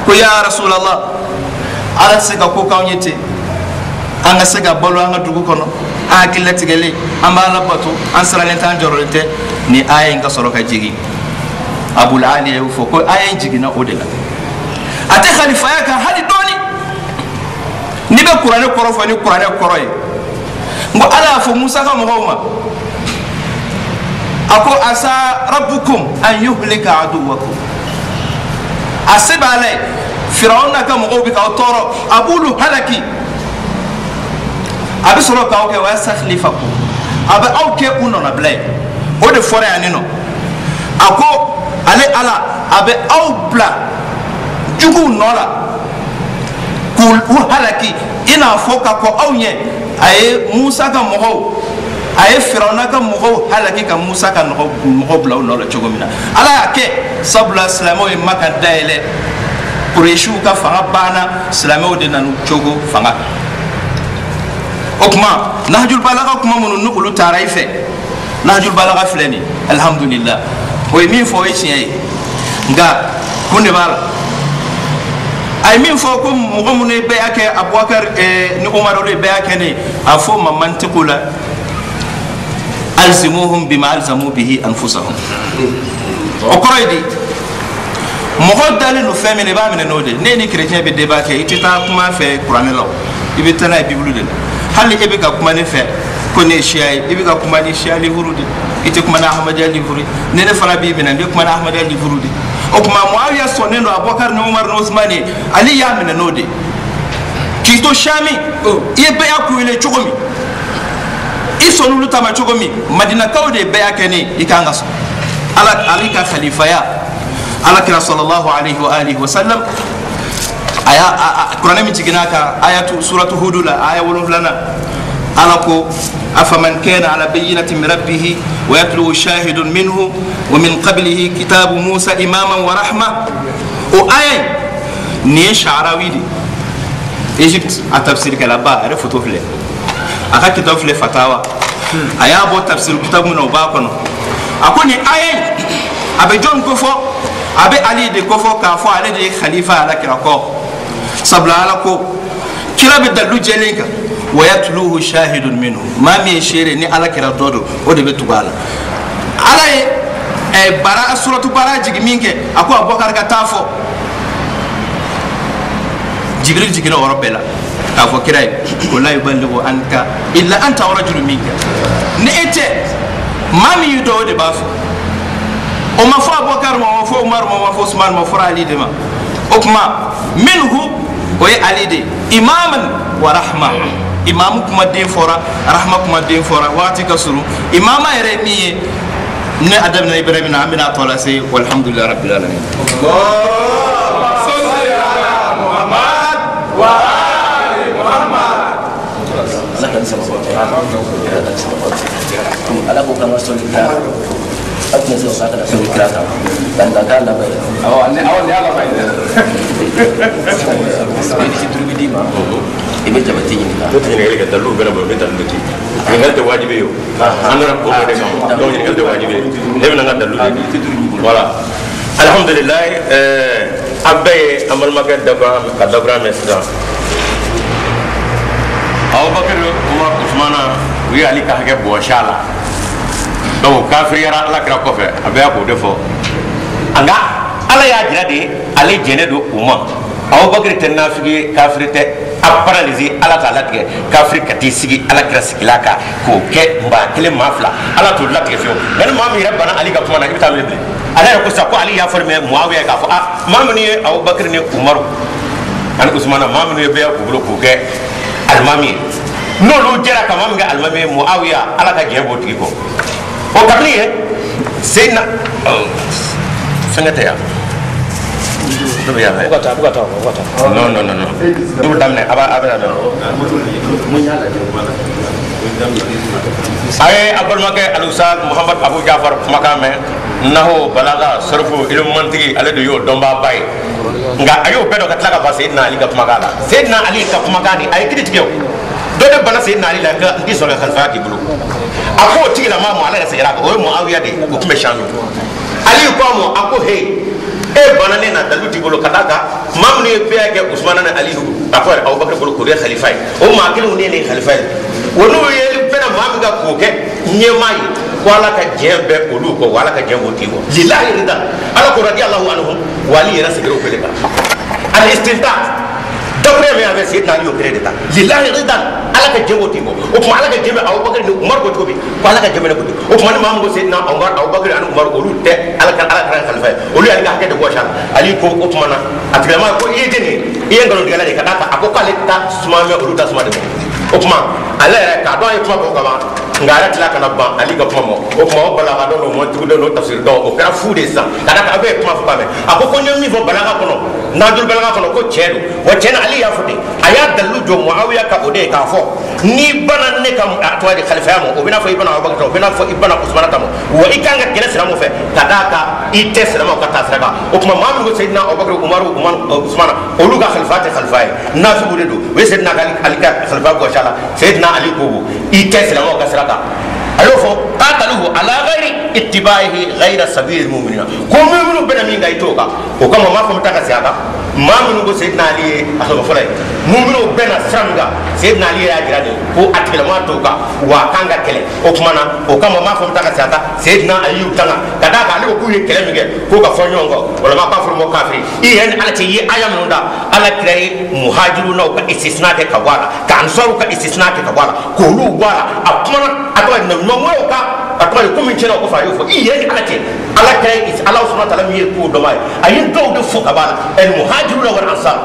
يا رسول الله على سيكا كو كاونيتي انا سيكا بولو انا دوغو كونو akilla tigale amala batu ansara lentan jorolete ni ayen ka soro ka jigi abul ali yu foko ayen jigi na odela ate khalifa ya ka hadi doni ni be qur'ane korofo ni qur'ane koroy ngo ala fo musa ka mo hawma ako asa rabbukum an yuhlika aduwakum asibale fir'auna ka mo obi ka toro abulu halaki abe soro ka oke wa sakhlifakum abe oke uno na blay o de fore anino ako ale ala abe aubla jugu nola kul halaki ina foka ko awnye ay Musa ka mogo ay Firauna ka mogo halaki ka Musa ka mogo bla no la chogomina ala ke sabla islamo e maka daile Quraishu ka fanga bana islamo de nanu chogo fanga okuma nahjul balagha kuma mun nukulu taraife nahjul balagha flani alhamdulillah o mi fo yi nga kunde bala ay min fo ko mo mun be ake Abubakar ni Umar le be ake ni afo mamantiqula alzimuhum bima alzamu bihi anfusahum o koydi mo hoddale no femene ba mene node ne ni chrétien be débat ke itita kuma fe Qur'an law ibitana bible de hali ebe ka kuma ne fe ko ne shiai ebe ka kuma ne shiai li hurudi ite kuma na Ahmad ali hurudi ne ne fara bi bina ne kuma na Ahmad ali hurudi o kuma Muawiya sonne no Abubakar no Umar no Usmani ali ya mene node kito shami ibe akuile chokomi isonu lutama chokomi Madina kawde be akene ikanga so ala alika khalifa ya ala kira sallallahu alaihi wa alihi wa sallam aya Qur'an mi tiginaka ayatu suratu hud la aya woloflana alako afaman kana ala bayyinatin min rabbih wa yatlu shahidun minhu wa min qablihi kitabu Musa imaman wa rahma o aya ni Sha'rawi Egypt a tafsir kala ba are photo fle aka kitab fle fatawa aya bo tafsir kitab no ba kono akoni aya abe John kofo abe Ali de kofo ka fo ale de khalifa ala kira ko sabla ala ko kira be dalu jelenka wa yatluhu shahidun minhu ma mi shere ni ala kira dodo o de be tubala ala e bara suratu bara jigminke ako Abubakar ka tafo Jibril jigina orobela ka fo kira ko la yuballighu anka illa anta rajulun minka ne ete ma mi yudo de bafo o ma fo Abubakar ma fo Umar ma fo Usman ma fo Ali de ma okma minhu o ye Ali de imaman wa rahma imamu kuma den fora rahma kuma den fora wati kasuru imama yere miye ne adam na Ibrahim na amina tola say walhamdulillah rabbil alamin Allahumma salli ala Muhammad wa ali Muhammad ala ko kama solita akna so saka da solita dan da kala bai awal ya la bai ini si turu bidima ibe jabati ni ka to tini ga dalu bela bo metal duti ni ngal de wajibe yo andara ko de kam do ni ngal de wajibe e na ngal dalu voilà alhamdulillah abbe amal maga dabra mesra Abubakar Umar Usmana wi ali ka hage bo shala do kafir yara ala kra ko fe abe ko defo anga ala ya jira de ali jene do umma Abubakar tenna figi kafir te aparaliser ala ta latge kafir kati sigi ala kra sigilaka ko ke mba kele mafla ala to latge fio ben ma mi rabbana ali ka kuma na ibta leble ala ko sa ko ali ya forme Muawiya ka fo mamni Abubakar ne Umar an Usmana mamni be ya ko ko ke almami no lo jera ka mamga almami Muawiya ala ka jebo tiko o kabli seyna sangata ya do ya bugata no do damne aba munyala ay abul maka al-ustad Muhammad Abu Ja'far makame naho balaga sarfu ilmu mantiki ale do yo domba bay nga ayo bedo ka tlaga ba sayyidina Ali ka magala sayyidina Ali ka magani ay kidi tiyo do de bana sayyidina Ali la ka ndi so la khalfa ki bulu ako tigila ma mo ala ka sayyira ko Muawiya de ko kuma shami Ali ko mo ako he e bana ne na dalu ti bulu kataka mamni pe ke Usman na Ali ako Abubakar bulu ko re khalifa o ma kilu ne khalifa wono yeli pena mamga ko ke nyemai wala ka jembe olu ko wala ka jembo tiwo lillahi rida ala ko radiyallahu anhu wali yana sigiro ko leka al istinta dobre me ave sayyidina Ali o kredita lillahi rida ala ka jembo tiwo o ko ala ka jembe Abubakar ni Umar ko tobi ko ala ka jembe ko o ko man mamu sayyidina Umar Abubakar an Umar olu te ala ka khalifa olu ala ka de ko sha Ali ko o ko mana atrema ko yedene yengalo digala de kadaka akoko ale ta suma me olu ta suma de o kuma ala ka do ay kuma ko kama ngara tila kana ban Ali ka kuma mo o kuma o bala ka do mo tugudo no tafsir do o kera fu de sa kada ka be kuma fu ba me akoko nyomi fo bala ka kono na dul bala ka kono ko chedo o chena Ali ya fude aya dalu jo Muawiya ka ode ka fo ni bana ne kam atwa di khalifa mo o bina fo ibana Abubakar o bina fo ibana Usman tamo wa ikanga kele siramo fe kadaka ite siramo ka tasraka o kuma mamu go sayyidina Abubakar Umar Usman olu ga khalifate khalifai nafi bude do we sayyidina Ali ka khalifa go shala sayyidina Ali ko ite siramo ka siraka ayo fo qataluhu ala ghairi ittibaihi ghaira sabilil mu'minina ko mu'minu bena mi ngai toka o kama ma ko mtaka siaka mamu go sayyidina Ali aso fulay mu'minu bena sanga sayyidina Ali ya jirade ko atila ma toka wa kanga kele o kuma na o kama ma ko mtaka siaka sayyidina Ali tanga kada ka Ali ko ye kele mige ko ka fonyongo wala ma ka furmo kafiri i hen ala ti yi ayam nda ala kire muhajiruna ko istisna ke kawala ka ansaru ka istisna ke kawala ko lu wala akuma atwa no mo ka atwa ko min chena ko fa yo fo i hen ala ti ala kire is Allah subhanahu wa ta'ala mi ko do mai ayin do de fo kabala el muhajiruna wal ansar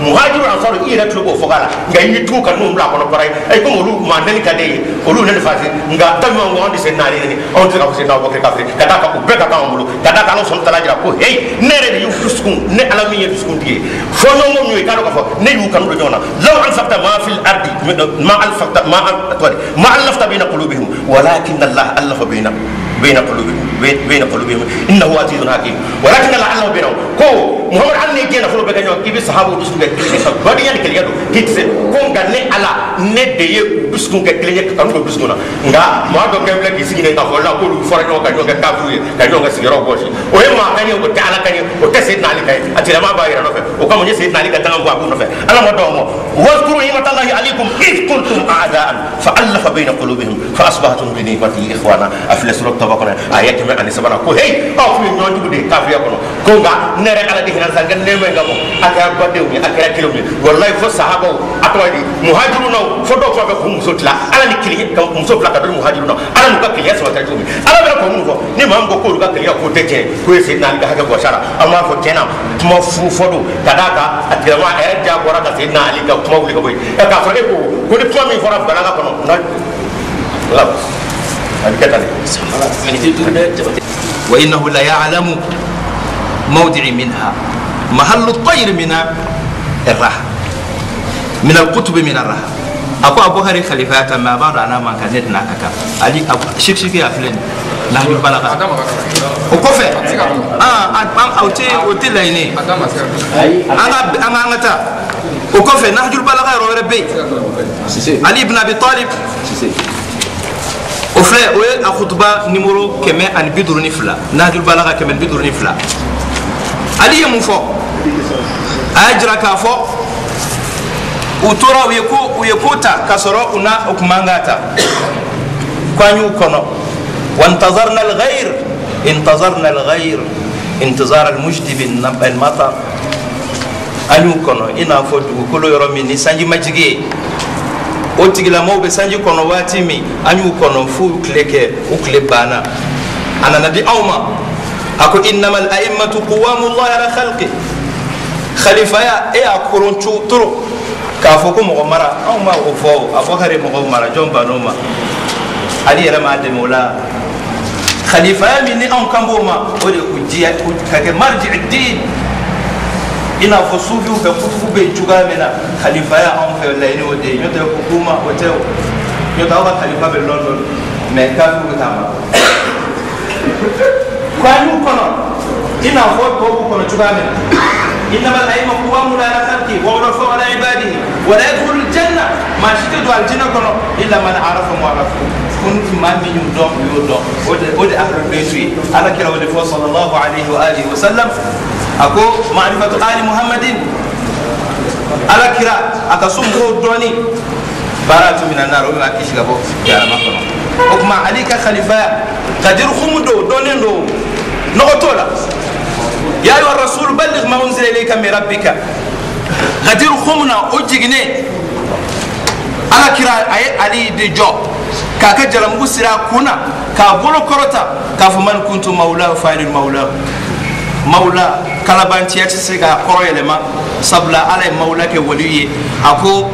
muhajirun ansar i ra tugo fo kala ngai tu kan no la ko no parai ay ko lu ma den ka de olu ne fasi nga tammo ngo ndi sen nari ni on ti ka sen na bakri kafri kada ka ko be ka ka mulu kada ka Allah subhanahu wa ta'ala jira ko hey nere de yuskun ne ala mi yuskun ti fo no mo nyoy ka ko fo ne yu kan do jona law an fakta ma fil ardi ma al fakta ma atwari ma alafta bayna qulubihim walakin Allah alafa بين قلوبهم انه عزيز حكيم ولكن الله بينهم كو محمد علي جينا فلو بيغنيو كيبي صحابه بسكو كليني بدي يعني كليادو كيتس كون غاني على ندي بسكو كليني كانو بسكونا nga ma do kemle kisigi ne ta fola ko lu fora no ka no ka kafru ka no ka sigiro boshi o he ma kani o ta ala kani o ta sayyidina ali kai atira ma ba ira no fe o ka mo ni sayyidina ali ka tanga ko no fe ala mo do mo wazkuru ni'matallahi alaykum id kuntum a'da'an fa'alafa bayna qulubihim fa asbahtum bi ni'matihi ikhwana afla surat tabaqana ayat me ani sabana ko hey o fi no jude kafriya ko ko nga nere ala di hinan sanga neme ngamo aka badew mi aka kilo mi wallahi fo sahaba atwadi muhajiruna fo do fa ko musotla ala ni kili ka musotla ka do muhajiruna ala mu ka kili ya sawata jumi ala bela ko mu fo ni mam go ko ka kili ya ko teke ko se na ga haga go shara amma fo tena tuma fu fodo kadaka atirama e ja gora ka se na ali ka tuma wuli ka boy ka fo ko ni tuma mi fora bala ka no la وإنه لا يعلم موضع منها محل الطير من الرحى من القطب من الرحى أبو هري خليفات ما بعد أنا ما كانت ناكا علي شيك يا فلان نحن البلاغة وكفى أوتي ليني أنا تا وكفى نحن البلاغة ربي علي بن أبي طالب au frère ouais a khutba numéro keme an bidurni fla nadul balaga keme bidurni fla ali ya mufo ajra ka fo utora uyekuta kasoro una ukmangata kwanyu kono wantazarna al-ghayr intizar al-mujdib al-matar anyu kono ina fo dugu kolo yoro min sanji majige o tigila mawbe sanji kono wati mi anyu kono fu kleke o klebana ana nabi awma ako innamal a'immatu qawamullah ala khalqi khalifa ya e akoron turo ka fo ko mo mara awma o fo afokare mo mara jomba noma ali era ma de mola khalifa mi ni on kamboma o de ujiya ka ke marji ad-din ina fo sufiu be kutubu be juga mena khalifa ya on fe layni o de nyote ko kuma o te nyota wa khalifa be london me ka fu tama kwanu kono ina fo ko kono juga mena انما الائمه قوام على خلقه وعرفوا على عباده ولا يدخل الجنه ما شدد الجنه كنو الا من عرف وعرفه كنت ما من يدوم ود اهل البيت على كلا ود صلى الله عليه واله وسلم اكو معرفه ال محمد على كلا اكسم دوني برات من النار وما كيش غبو يا مكن وكما عليك خليفه قدر خمدو دونندو نوتولا يا أيها الرسول بلغ ما أنزل إليك من ربك غدير خمنا أجيني على كرا علي دي جو كاكا جرم بسرا كنا كابولو كروتا كافمان كنت مولاه فاعل المولاه مولا كلابانتي اتسيغا كوروي لما صبلا على مولاك ولي اكو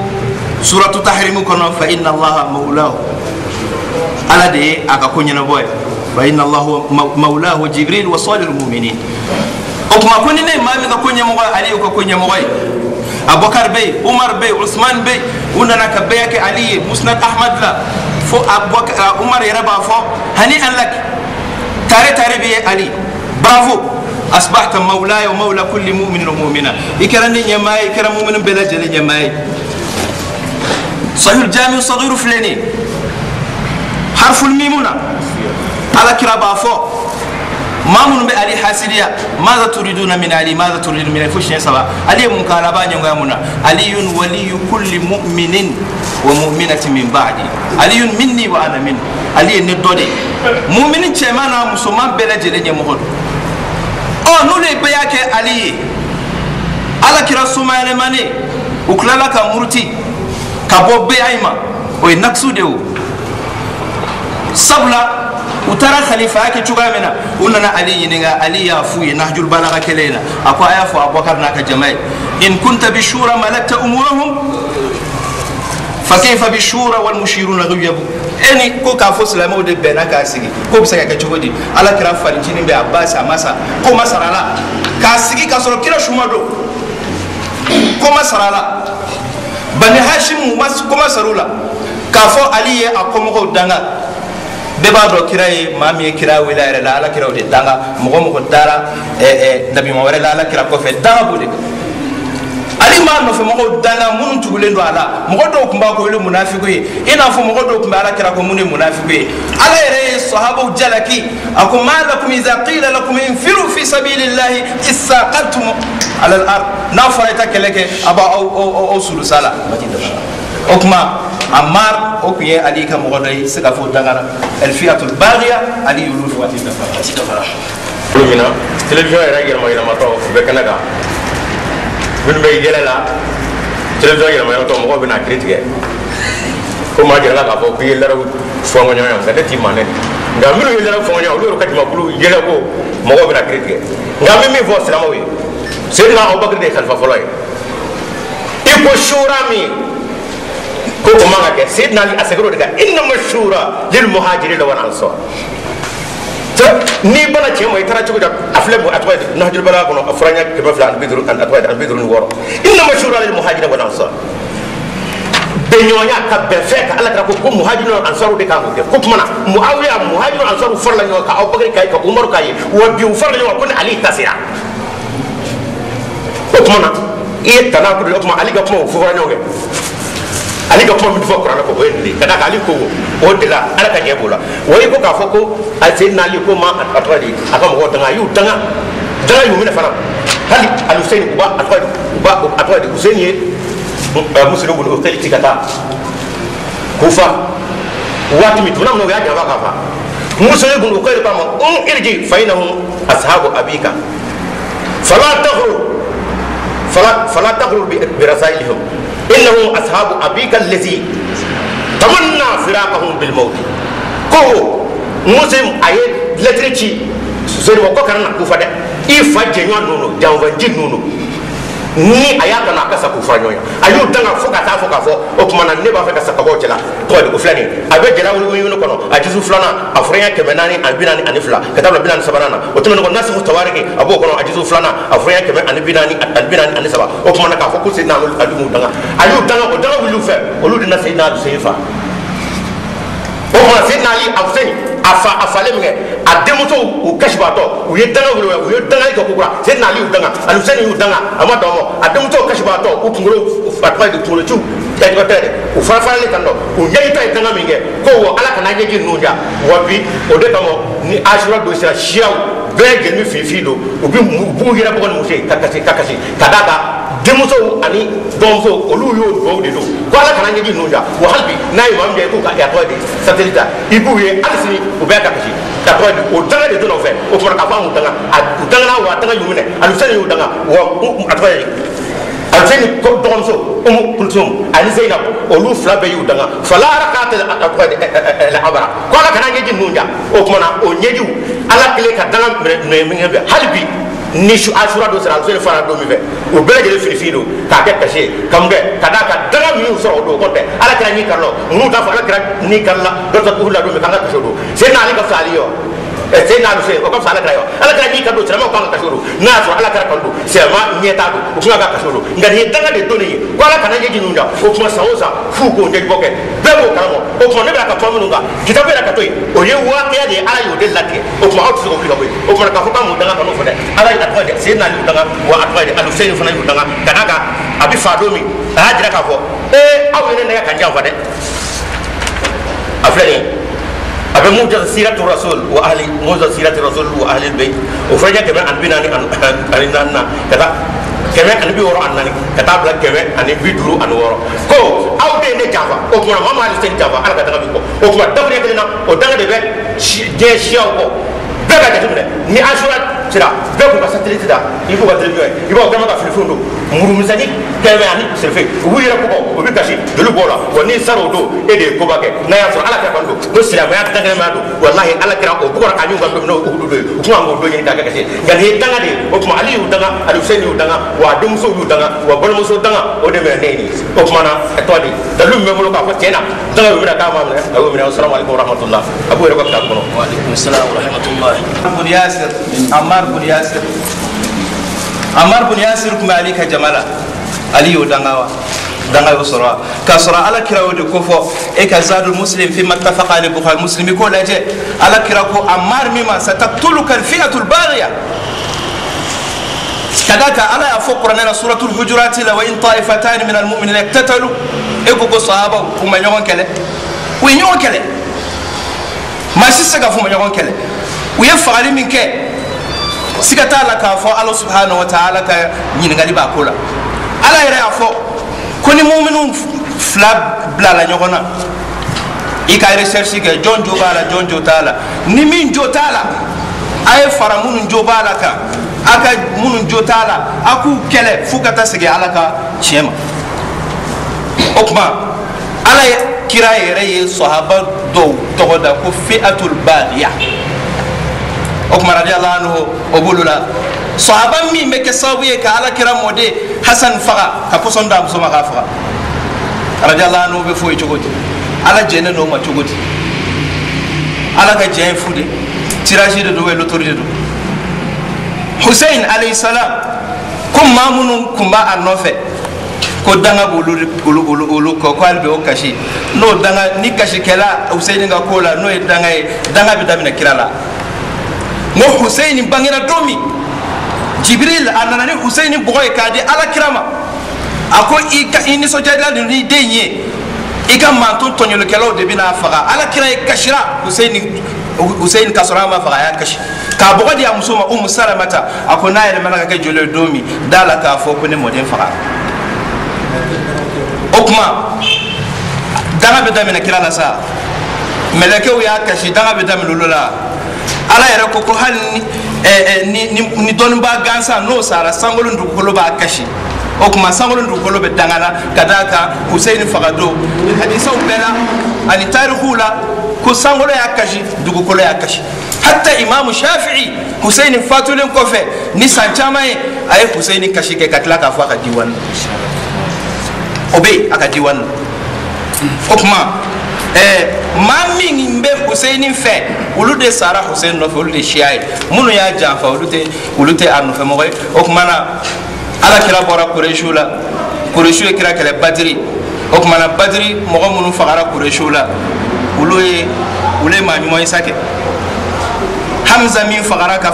سوره التحريم كنا فإن الله مولاه على دي اكا كونينا بوي فإن الله مولاه جبريل وصالح المؤمنين وكما كوني ما ميغا كونيا موغا علي وكا كونيا موغاي Abubakar bey, Umar bey, Usman bey, unana ka bey ke Ali, Musnad Ahmad la fo Abubakar Umar yaraba fo hani an lak tare bi Ali. Bravo, أصبحت مولاي ومولى كل مؤمن ومؤمنة. إكراني نيماي إكرام مؤمن بلا جل نيماي. صحيح الجامع الصغير فلاني. حرف الميمونة على كرابا فوق. ما من بألي حاسدية. ماذا تريدون من علي؟ ماذا تريدون من فوش نسبة؟ علي مكالبا نيوغامونا. علي ولي كل مؤمن ومؤمنة من بعدي. علي مني وأنا منه. علي ندودي. مؤمن شمانا مسلمان بلا جل نيمهود. Oh, nous les bayake Ali ala kira sumayale mane uklala ka murti ka bobbe ayma o naksu dewo sabla utara khalifa yake chugamena unana Ali ninga Ali ya fuye nahjul balagha kelena akwa aya fu Abubakar naka jamai in kunta bishura malakta umurahum فكيف بالشورى والمشيرون غيبوا اني كو كافو سلامو دي بنا كاسيغي كو بسا كاچودي على كرا فالنتين بي عباس اماسا كو مسرالا كاسيغي كاسرو كيلو شمادو كو مسرالا بني هاشم مس كو مسرولا كافو علي اكومو دانغا ببادو كراي مامي كرا ولاير لا على كرا دي دانغا مغو دارا نبي موري لا على كرا كو في دانغا بودي Ali ma no fe mo danga mun tugulendo ala mo do kumba ko le munafiqu ina fo mo do kumba ala kira ko mun munafiqu ala ere sahaba jalaki akuma lakum iza qila lakum infiru fi sabilillahi isaqaltum ala al-ard nafarata keleke aba au sulusala okuma Ammar okuye Ali ka mo do sika fo dangara al fiatul baghiya Ali yulu fi wati dafara lumina television era gero mo ina mato be kanaga min be yele la television yele ma to mo be na critique ko ma jela ka fo bi yele fo ngo nyaa ga ti mané nga mi yele fo ngo nyaa lu ka ti ma bulu yele ko mo be na critique nga mi vo sala mo wi sayyidina Abubakar de khalifa foloy iko shura mi ko ko ma ga sayyidina Ali asagro de ga inna mashura lil muhajirin wal ansar ni bana chemo itara chugo da aflebu atwad nahjul bala kono afranya ke bafla an bidru an atwad an bidru ni woro inna mashura lil muhajirin wal ansar be nyonya ka be fe ka ala ka ko muhajirin wal ansar de ka ko ko mana muawiya muhajirin wal ansar farla nyo ka Abubakar kay ka Umar kay wa bi farla nyo ko Ali tasira ko mana e tana ko ko Ali ka ko farla nyo ke Ali ka kuma mitfo Qur'an ko wende kada ka Ali ko o de la ala ka nyebola way ko ka foko atina Ali ko ma atwadi aka mo tanga yu tanga yu mina fara hali al Husayn ba atwadi Husayn ye muslim bu o teli tikata kufa wati mituna no ya jaba ka fa muslim bu ko ko ma irji fa inahum ashabu abika fala taghru bi rasailihim إنهم أصحاب أبيك الذي تمنى فراقهم بالموت كو مسلم أيه لتريشي سوري وكو كرنا كوفا ده إفا جنوان نونو جانوان جين نونو ni ayaka na kasa kufanyoya ayu danga foka fo okuma na neba feka sakabo jela to de uflani abe jela woni wono kono ajizu flana afriya kemenani albinani anifla katabla binani sabarana otuno ko nasu tawariki abo kono ajizu flana afriya kemen albinani anisaba okuma na ka fo kusi na alumu danga ayu danga o danga wilu fe olu dina sayna sefa okuma sayna ali afseni afale mge ademuto o kashbato o yedanga wulu o yedanga ko kura sayna ali udanga aluseni udanga amadomo ademuto kashbato o kungolo fatwa de tolo chu edwatere o farafale kando o yeyita edanga minge ko wo ala kana nyeji nunja wabi o de kamo ni ashura do sira shiaw bege mi fifido o bi bu yira bo no se kakasi kadaka demuso ani domso olu yo do de do ko ala kana nyeji nunja wa halbi nay ma mbe ko ka ya to de satellite ibuye alisini o be kakasi tatwa o danga de do no fe o fora ka fa mu danga danga na wa danga yumine alusani yo danga wa atwa alfeni ko domso kulsum ali zainab olu fla be yu danga fala rakat al abara ko ala kana ngeji nunja o kuma na o nyeju ala kile ka danga me ngebe halbi ni shu ashura do sara so fara do mi be o bele de finifido ka ke kashe kambe kada ka danga mi so do ko te ala kana ni karlo mu ta fa ala kana ni kala do ta kuhla do me kanga kasho do se na ali ka sali yo sai na sai o ka sala kra yo ala kra ji ka do tsama ko ka shuru na so ala kra ka do sai ma nyeta do o kuma ka shuru ngani danga de doni ko ala kana je jinunda o kuma saoza fu ko de boke be ko kala mo o kuma ne ba ka to mununga kitabe la ka to o ye wa ke de ala yo de latte o kuma auto ko ko o kuma ka fuka mu danga ka no fode ala ita ko de sai na ni danga wa atwa de alu sai fana ni danga kana ka abi fa do mi ha jira ka fo aw ne ne ka nja fa de aflani abe muja siratu rasul wa ahli muja siratu rasul wa ahli albayt o faja kebe an binani an kata kebe an bi woro annani kata bla kebe an bi duru an woro ko aw de ne java o ko mama ali sen java ala kata bi ko o ko dabre ke na o daga de be je shiaw ko be ga de ni asura sira be ko ba satellite da ibo ba de bi ibo ga ma ka fifundo muru misani kebe ani sefe wira ko o bi kashi dulu bola ko ni saro do e de ko ba ke na ya so ala ka bando do sira ma ya daga ma do wallahi ala kira o ko ra anyu ga do no o do o kuma mo do ni daga kashi ga ni daga de o kuma ali u daga ali husaini u daga wa dum so u daga wa bol mo so daga o de me ne ni o kuma na to di dalu me mo ka ko tena daga mi da ka ma ne awu mi assalamu alaikum wa rahmatullah abu re ko ta ko wa alaikum assalam wa rahmatullah bun yasir Ammar bun Yasir kuma ali ka jamala ali yo dangawa sura ka sura ala kira wo de ko fo e ka zadul muslim fi mattafaqa al bukhari muslimi ko laje ala kira ko Ammar mima sataqtuluka al fi'atul baghiya kadaka ala ya fo qur'ana suratul hujurat la wa in ta'ifatan min al mu'minina iktatalu e ko sahaba kuma nyon kele wi nyon kele ma sisa ga fu ma nyon kele wi ya faali min ke sikata la ka fo Allah subhanahu wa ta'ala ka nyingali ba kola ala yere afo koni mu'minun flab bla la nyogona ika recherche ke jonjo tala ni min jotala ay fara munun jobala ka aka munun jotala aku kele fukata sege ala ka chema okma ala kira yere ye sahaba do togoda ko fi'atul baghiya okma radiyallahu anhu obulula sahaba mi meke sawiye ka ala kira mode hasan faga ka poson da musoma ka faga radiyallahu anhu be foyi chogoti ala jene no ma chogoti ala ka jene fude tiraji de do we l'autorité do Hussein alayhi salam kum mamunun kumba anofe ko danga bulu ko kwalbe o kashi no danga ni kashi kala Hussein nga kola no danga bi damina kirala mo Hussein bangira domi Jibril ananani Hussein boy kadi ala kirama ako ini so jadla ni denye ika manto tonyolo kala de bina faga ala kira kashira Hussein kasrama faga ya kashi ka bogodi ya musoma salamata ako na yele malaka ke jolo domi dala ka fo ko ne modem faga okma danga be damina kirala sa meleke ya kashi danga be damina lula ala yere ko hal ni don ba gansa no sara sangolun du ko ba kashi okuma sangolun du ko be dangana kadaka Hussein fagado hadisa ubela ani tarikhula ko sangolo ya kashi du ko ya kashi hatta imam Shafi'i Hussein fatulen ko fe ni sanchama ay Hussein kashi ke katla ka fa ka diwan obe aka diwan okuma mami ngimbe Hussein fe ulude sara Hussein no fe ulude shiai munu ya janfa ulute anu fe moy okmana ala kira bora Qurayshu kira kala Badri okmana Badri mo munu fagara Qurayshu la ule ma mi moy sake Hamza min fagara ka